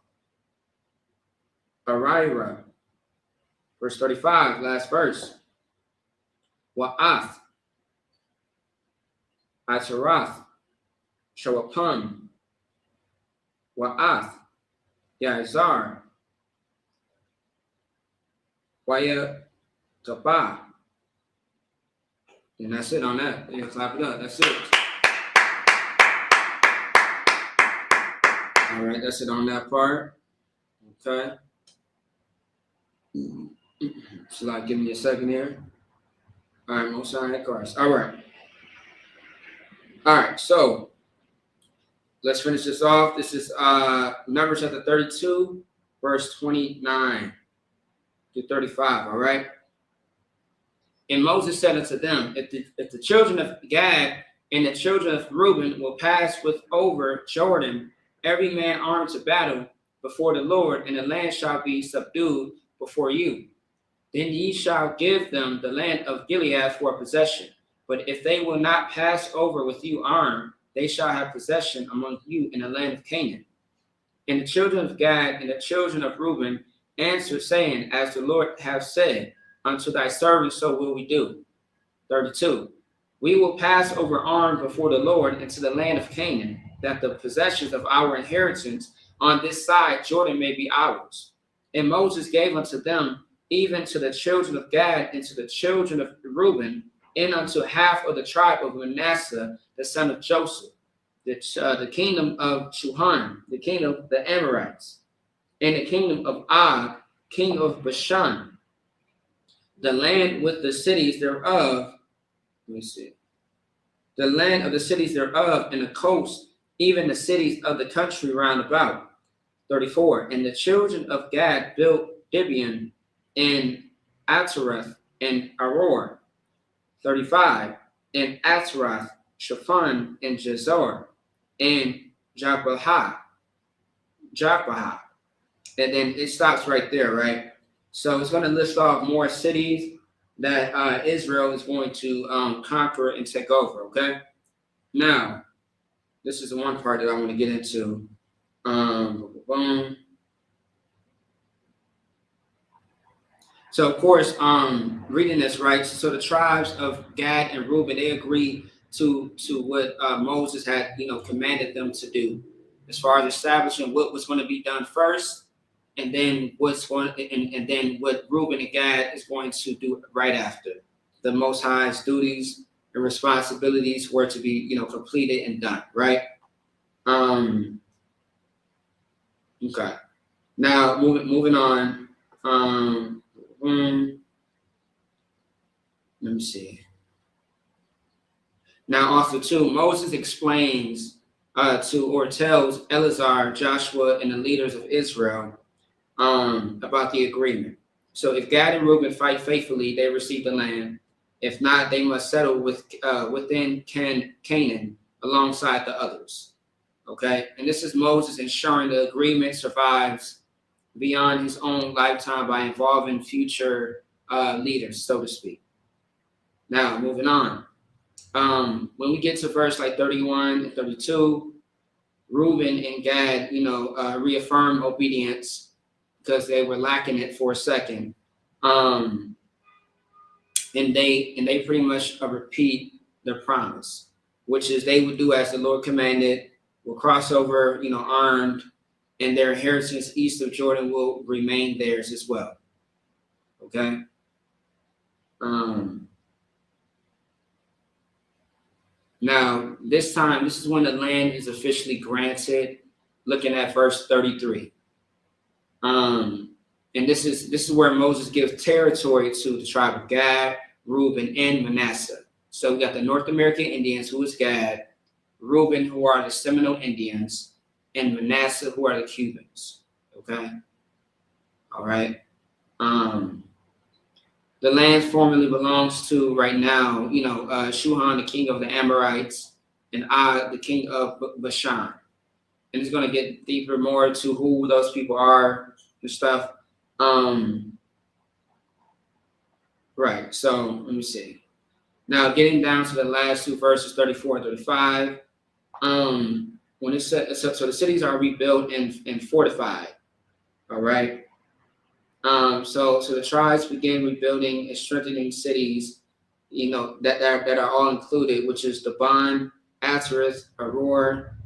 Arira. Verse 35, last verse. Wa'ath, Atarath, Shawapun, Wa'ath, Yazar, Waya Tabah. And that's it on that. Yeah, clap it up. That's it. All right, that's it on that part. Okay. So like, give me a second here. All right, most high Christ. All right. All right, so let's finish this off. This is Numbers chapter 32, verse 29 to 35. All right. And Moses said unto them, if the children of Gad and the children of Reuben will pass with over Jordan, every man armed to battle before the Lord, and the land shall be subdued before you. Then ye shall give them the land of Gilead for possession. But if they will not pass over with you armed, they shall have possession among you in the land of Canaan. And the children of Gad and the children of Reuben answered, saying, as the Lord hath said, unto thy servants so will we do. 32. We will pass over armed before the Lord into the land of Canaan, that the possessions of our inheritance on this side Jordan may be ours. And Moses gave unto them, even to the children of Gad and to the children of Reuben, and unto half of the tribe of Manasseh, the son of Joseph, the kingdom of Shuhan, the kingdom of the Amorites, and the kingdom of Og, king of Bashan, the land with the cities thereof. Let me see. The land of the cities thereof, and the coast, even the cities of the country round about. 34. And the children of Gad built Gibeon and Ataroth and Aror. 35. And Ataroth, Shaphan, and Jazor, and Jabahah. And then it stops right there, right? So it's going to list off more cities that Israel is going to conquer and take over, okay? Now, this is the one part that I want to get into. So, of course, reading this, right? So the tribes of Gad and Reuben, they agreed to what Moses had, commanded them to do, as far as establishing what was going to be done first, and then and then what Reuben and Gad is going to do right after. The Most High's duties and responsibilities were to be, completed and done, right? Okay. Now moving on. Let me see. Now also too, Moses explains tells Eleazar, Joshua, and the leaders of Israel about the agreement. So if Gad and Reuben fight faithfully, they receive the land. If not, they must settle within Canaan alongside the others. Okay, and this is Moses ensuring the agreement survives beyond his own lifetime by involving future leaders, so to speak. Now, moving on. When we get to verse like 31 and 32, Reuben and Gad, reaffirm obedience because they were lacking it for a second. And they pretty much repeat their promise, which is they would do as the Lord commanded, will cross over, armed, and their inheritance east of Jordan will remain theirs as well. Okay. Now, this time, this is when the land is officially granted, looking at verse 33. And this is where Moses gives territory to the tribe of Gad, Reuben, and Manasseh. So we got the North American Indians, who is Gad, Reuben, who are the Seminole Indians, and Manasseh, who are the Cubans. Okay? All right. The land formerly belongs to, right now, Shuhan, the king of the Amorites, and Og, the king of Bashan. And it's going to get deeper more to who those people are and stuff. Right. So let me see. Now, getting down to the last two verses, 34 and 35, when it said, so the cities are rebuilt and fortified, all right? So the tribes begin rebuilding and strengthening cities, that are all included, which is Debon, Atareth, Aror,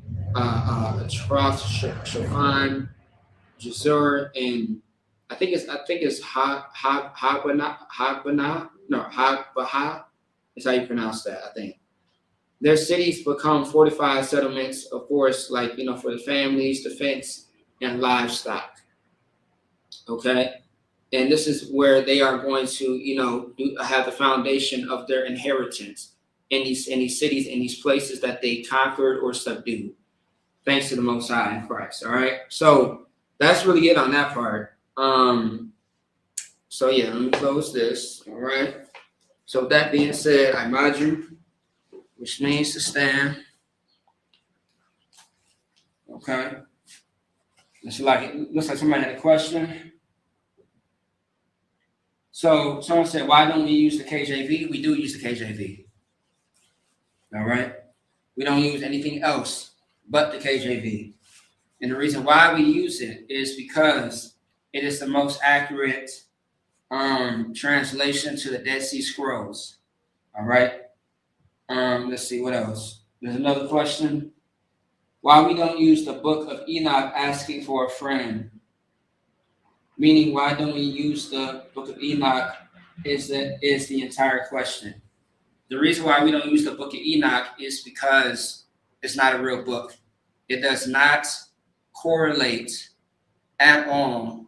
Troth, Shaphan, Jazur, and I think it's Habbanah is how you pronounce that, I think. Their cities become fortified settlements, of course, like, for the families, defense, and livestock. Okay? And this is where they are going to, have the foundation of their inheritance in these cities, in these places that they conquered or subdued, thanks to the Most High in Christ. All right? So that's really it on that part. So yeah, let me close this. All right? So with that being said, I imagine, which means to stand. Okay. Looks like somebody had a question. So someone said, why don't we use the KJV? We do use the KJV. All right. We don't use anything else but the KJV. And the reason why we use it is because it is the most accurate translation to the Dead Sea Scrolls. All right. Let's see what else. There's another question. Why we don't use the book of Enoch asking for a friend? Meaning, why don't we use the book of Enoch is the entire question. The reason why we don't use the book of Enoch is because it's not a real book. It does not correlate at all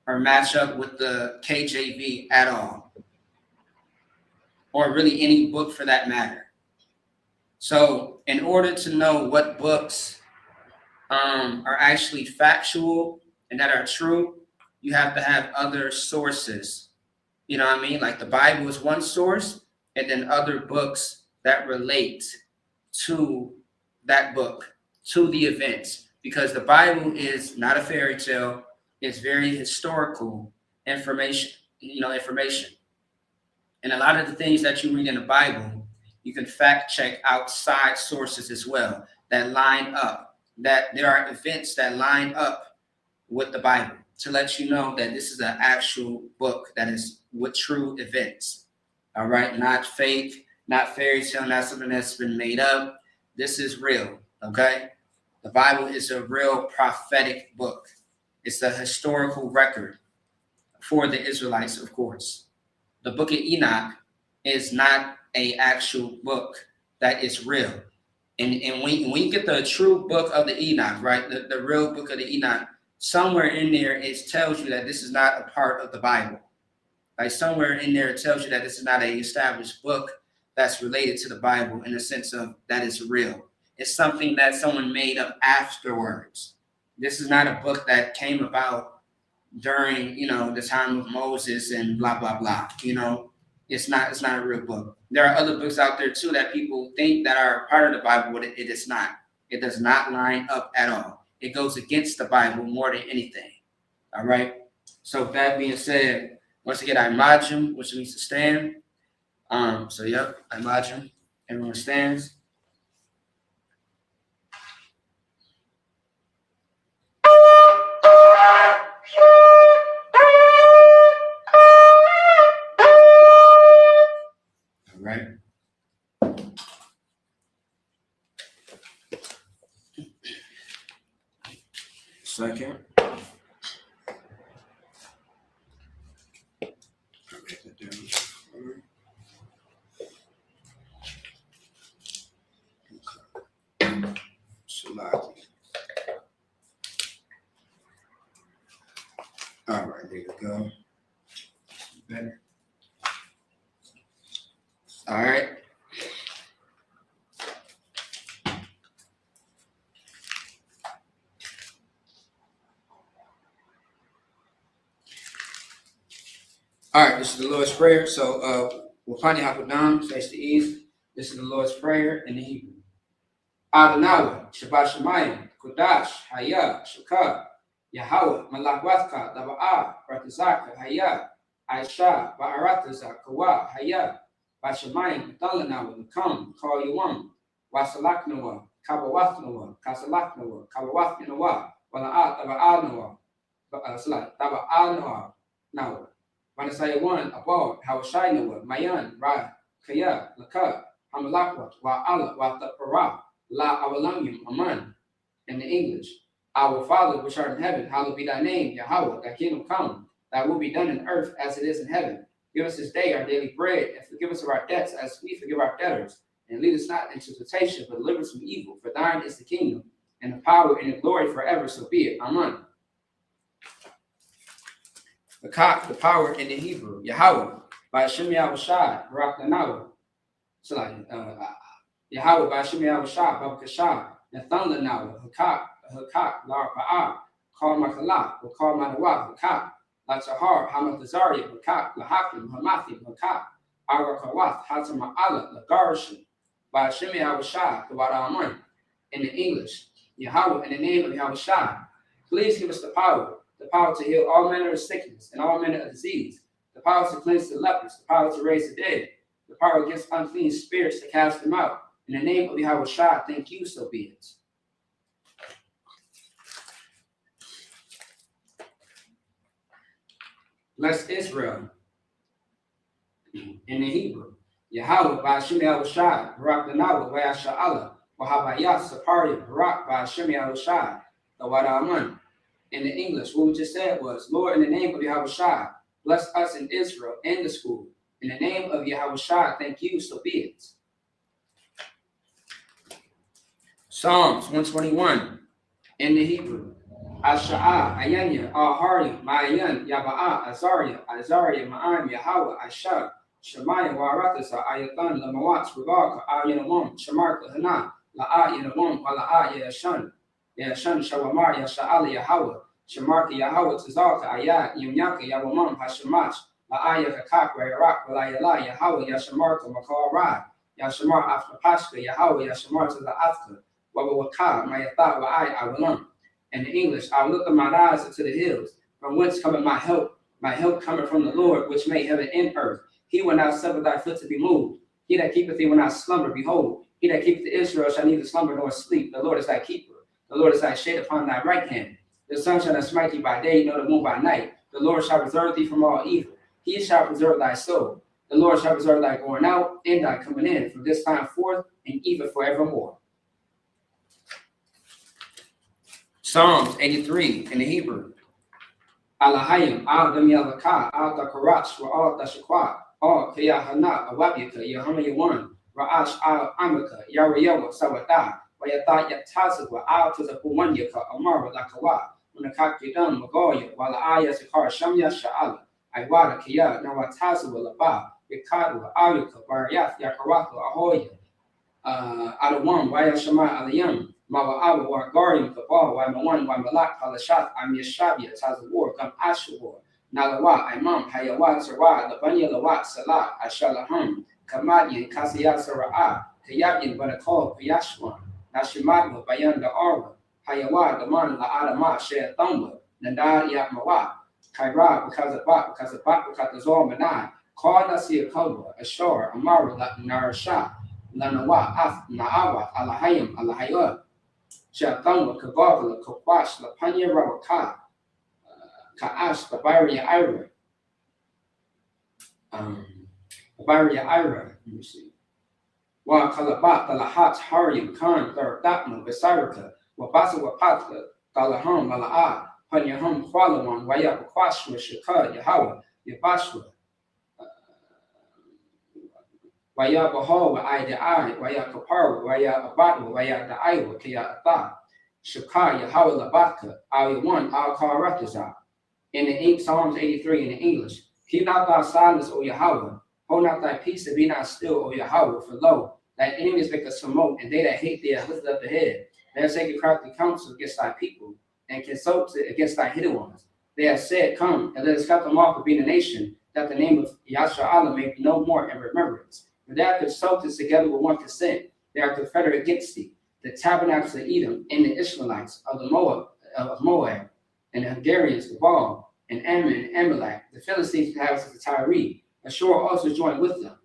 or match up with the KJV at all, or really any book for that matter. So in order to know what books are actually factual and that are true, you have to have other sources. You know what I mean? Like the Bible is one source, and then other books that relate to that book, to the events. Because the Bible is not a fairy tale. It's very historical information, information. And a lot of the things that you read in the Bible, you can fact check outside sources as well that line up, that there are events that line up with the Bible to let you know that this is an actual book that is with true events. All right, not fake, not fairy tale, not something that's been made up. This is real, okay? The Bible is a real prophetic book. It's a historical record for the Israelites, of course. The book of Enoch is not an actual book that is real. And when you get the true book of the Enoch, right, the real book of the Enoch, somewhere in there it tells you that this is not a part of the Bible. Like somewhere in there it tells you that this is not an established book that's related to the Bible in the sense of that is real. It's something that someone made up afterwards. This is not a book that came about during, the time of Moses and blah, blah, blah. It's not a real book. There are other books out there too that people think that are part of the Bible, but it is not. It does not line up at all. It goes against the Bible more than anything. All right. So with that being said, once again, I imagine, which means to stand. So yep, I imagine. Everyone stands. All right. Second. All right, there you go. Better. All right. All right, this is the Lord's Prayer. So we'll find out how down, face the east. This is the Lord's Prayer in the Hebrew. Adonai, Shabbat Shemayim, Kodash, Haya, Shukah, Yahweh, Malachwathka, Daba'ah, Ratazaka, Haya, Aisha, Ba'aratazak, Kawa, Haya, Bashamayim, Thalanawa, come, call you one. Wasalaknawa, Kabawathnawa, Kasalaknawa, Kabawathnawa, Wala Taba Taba Alnawa, now. Vanasaya one, above, Hawashainawa, Mayan, Ra, Kaya, Laka, Hamalakwa, Wa Allah, Wa Tapara, La Awalamim, Aman, in the English. Our Father which art in heaven, hallowed be thy name, Yahweh, thy kingdom come, thy will be done in earth as it is in heaven. Give us this day our daily bread, and forgive us of our debts as we forgive our debtors. And lead us not into temptation, but deliver us from evil. For thine is the kingdom, and the power, and the glory forever, so be it. Amen. The power in the Hebrew, Yahweh, by Hashem Yahushai, Barak Lanawa. So like Yahweh by Hashem Yahushai, Barak Kashai, Nathan Lanawa, Hakak, Lar Pa'ah, Kal Makalak, or Kal Manawak, Hakak, Latahar, Hamatazari, Hakak, Lahakim, Hamathim, Hakak, Arakawath, Hatama Allah, Lagarshim, by Hashem Yahushai, Kabara in the English, Yahweh, in the name of Yahushai, please give us the power to heal all manner of sickness and all manner of disease, the power to cleanse the lepers, the power to raise the dead, the power against unclean spirits to cast them out. In the name of Yahushua, thank you, so be it. Bless Israel. In the Hebrew, Yahweh by Hashem Yahushua, Barak Lanawa, Wayasha Allah, Wahabayat Saparia, Barak by Hashem Yahushua, the Wadaman. In the English, what we just said was, Lord, in the name of Yahushua, bless us in Israel and the school. In the name of Yahushua, thank you, so be it. Psalms 121 in the Hebrew. Asha'a, Ayanya, Ahari, Ma'ayan, Yaba'a, Azariah, Ma'am, Yahweh, Asha, Shemaya, Waratasa, Ayatan, Lamawats, Rubaka, Ayanamum, Shamarka, Hana, La'a, Yanamum, Wala'a, Yashan. Yashan Shawamar Yasha'ala Yahweh, Shamarka Yahweh Tazalka Ayat, Yumyaka Yawamam Hashamash, La'aya Kakak, Rayak, Walayala, Yahweh, Yashamarka, Makal Rad, Yashamar after Pashka, Yahweh, Yashamar to the Afka, Wabawaka, Mayatha, Wa'ai, Awalam. In the English, I will lift up my eyes to the hills, from whence cometh my help cometh from the Lord, which made heaven and earth. He will not suffer thy foot to be moved. He that keepeth thee will not slumber, behold, he that keepeth Israel shall neither slumber nor sleep. The Lord is thy keeper. The Lord is thy shade upon thy right hand. The sun shall not smite thee by day, nor the moon by night. The Lord shall preserve thee from all evil. He shall preserve thy soul. The Lord shall preserve thy going out and thy coming in from this time forth and even forevermore. Psalms 83 in the Hebrew. Alahayim, Al-Dam Yalaka, Al-Dakarach, Al-Dashakwa, Al-Kayahana, Awabika, Yahama Yawan, Ra'ash Al-Amaka, Yarayawa, Sawata, Wayata Yatazawa, Al-Tazapuwanyaka, Amara Lakawa, Munakakidam, Magoya, Walaaya Sakar, Shamya Sha'ala, Iwada Kaya, Nawatazawa Laba, Yakadu, Ayuka, Barayaf, Yakaraka, Ahoya, Alawam, Wayashama Alayam, Mawa'awa, Wargarium, Kabal, Waimawan, Waimalak, Halashat, Amyashabia, Tazawar, Gam Ashawar, Nalawa, Imam, Hayawat, Sarah, Labanya Lawat, Salah, Ashalaham, Kamadian, Kasiyat Sarah, Kayabian, Banakol, Piyashwan, Nashimadwa, Bayan da Arwa, Hayawat, Daman, La'adama, Shea Thumba, Nandar Yakmawa, Kaira, because of Katazor Manai, Call Nasir Kalwa, Ashore, Amara, Narasha, Lanawa, Af, Naawa, Alahayim, Alahayah, Shathamba, Kabagala, Kopash, Lapanya Rawaka, Kaash, Babaria Ira. Babaria Ira, let me see. Wa Kalabat, Lahat, Harium, Khan, Dardatma, Besarika, Wabasa Wapatka, Galaham, Mala'a, Panyaham, Kwalawan, Waya, Kwashwa, Shaka, Yahweh, Yabashwa. Waya Bahal, Waya Ai, Waya Kapar, Waya Abadu, Waya the Iowa, Kia Ata, Shaka, Yahweh Labaka, Al-Yawan, Al-Karataza. In the Psalms 83 in the English, keep not thy silence, O Yahweh, hold not thy peace and be not still, O Yahweh, for lo, thy enemies make us smoke, and they that hate thee have lifted up the head. They have taken crafty counsel against thy people, and consulted against thy hidden ones. They have said, come, and let us cut them off of being a nation, that the name of Yahshua Allah may be no more in remembrance. For they are consulted together with one consent. They are confederate against thee, the tabernacles of Edom, and the Ishmaelites of Moab, and the Hungarians, the Baal, and Ammon, and Amalek, the Philistines, the inhabitants of Tyre. Ashur also joined with them.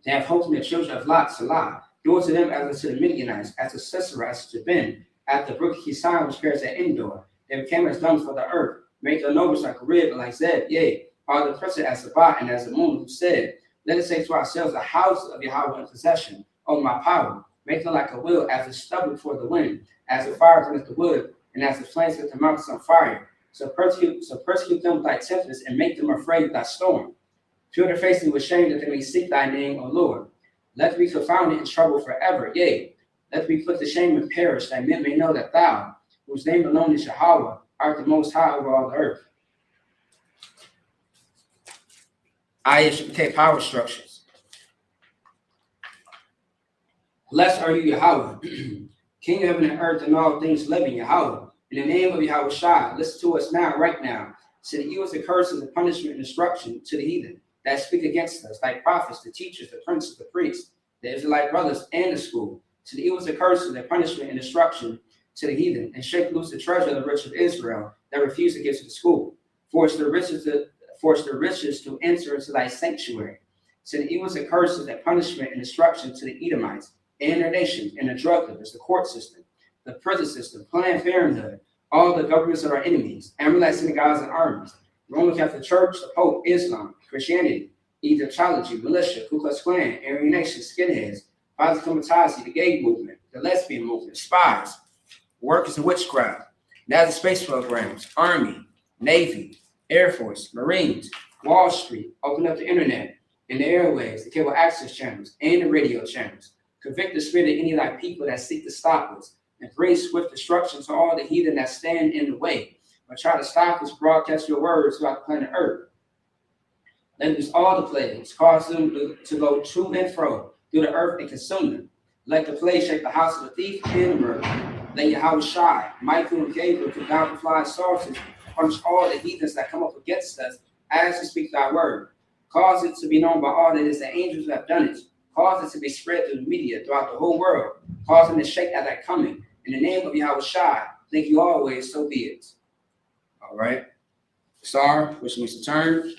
They have hope in the children of Lot, Salah. Do unto them as unto the Midianites, as to Sisera, as to Jabin, at the brook Kisan, which carries at Endor. They became as dung for the earth, make their nobles like a rib and like Zeb, yea, are the princes as SABBATH and as the moon, who said, let us take to ourselves the houses of Yahweh in possession, O my power, make them like a wheel, as a stubble before the wind, as the fire burneth the wood, and as the flames set the mountains on fire. So persecute them with thy tempest, and make them afraid with thy storm. Fill their faces with shame, that they may seek thy name, O Lord. Let them be confounded in trouble forever, yea, let them be put to shame and perish, that men may know that thou, whose name alone is Yahweh, art the most high over all the earth. ISUPK power structures. Blessed are you, Yahweh, King of heaven and earth and all things living, Yahweh. In the name of Yahweh Shai, listen to us now, right now. So that you is the curse and the punishment and destruction to the heathen that speak against us, like prophets, the teachers, the princes, the priests, the Israelite brothers, and the school. To the evil is the curse and the punishment and destruction to the heathen, and shake loose the treasure of the rich of Israel that refuse to give to the school. Force the riches to enter into thy sanctuary. To the evil is the curse and the punishment and destruction to the Edomites and their nations, and the drug dealers, the court system, the prison system, Planned Parenthood, all the governments of our enemies, Amalek synagogues and armies, Roman Catholic Church, the Pope, Islam, Christianity, Egyptology, militia, Ku Klux Klan, Aryan Nation, skinheads, Father Kamatazi, the gay movement, the lesbian movement, spies, workers of witchcraft, NASA space programs, Army, Navy, Air Force, Marines, Wall Street, open up the internet and the airwaves, the cable access channels, and the radio channels. Convict the spirit of any of thy people that seek to stop us, and bring swift destruction to all the heathen that stand in the way, or try to stop us broadcast your words throughout the planet Earth. Let us all the plagues, cause them to go to and fro through the earth and consume them. Let the plague shake the house of the thief and the murderer. Let Yahweh Shai, Michael and Gabriel, come down with flying saucers, punish all the heathens that come up against us as we speak thy word. Cause it to be known by all that it is the angels who have done it. Cause it to be spread through the media throughout the whole world. Cause them to shake at thy coming. In the name of Yahweh Shai, thank you always, so be it. All right. Star, which means to turn.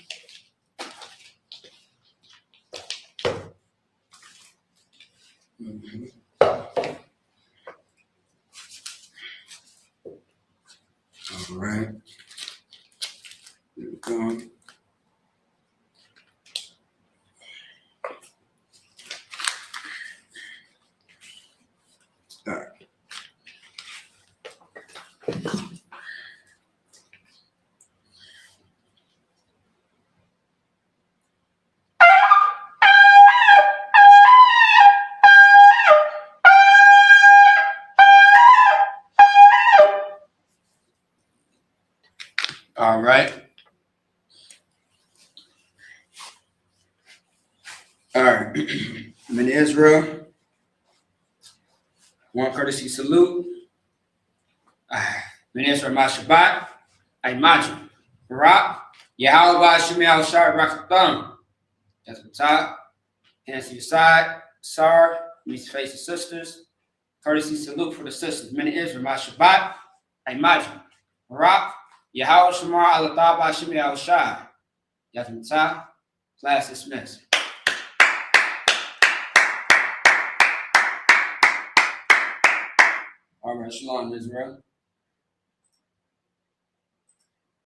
All right. Here we go. All right. All right. All right. I'm in Israel. One courtesy salute. I'm in Israel, my Shabbat. I imagine. Barak. Yahweh Shem Yahweh Shai Rakatham. That's the top. Hands to your side. Sar. Meets face the sisters. Courtesy salute for the sisters. Men in Israel, my Shabbat. I imagine. Barak. Yahweh Shemar Alatah Bashem Yahweh Shai. Yathmatah. Class dismissed. All right, shalom, Israel.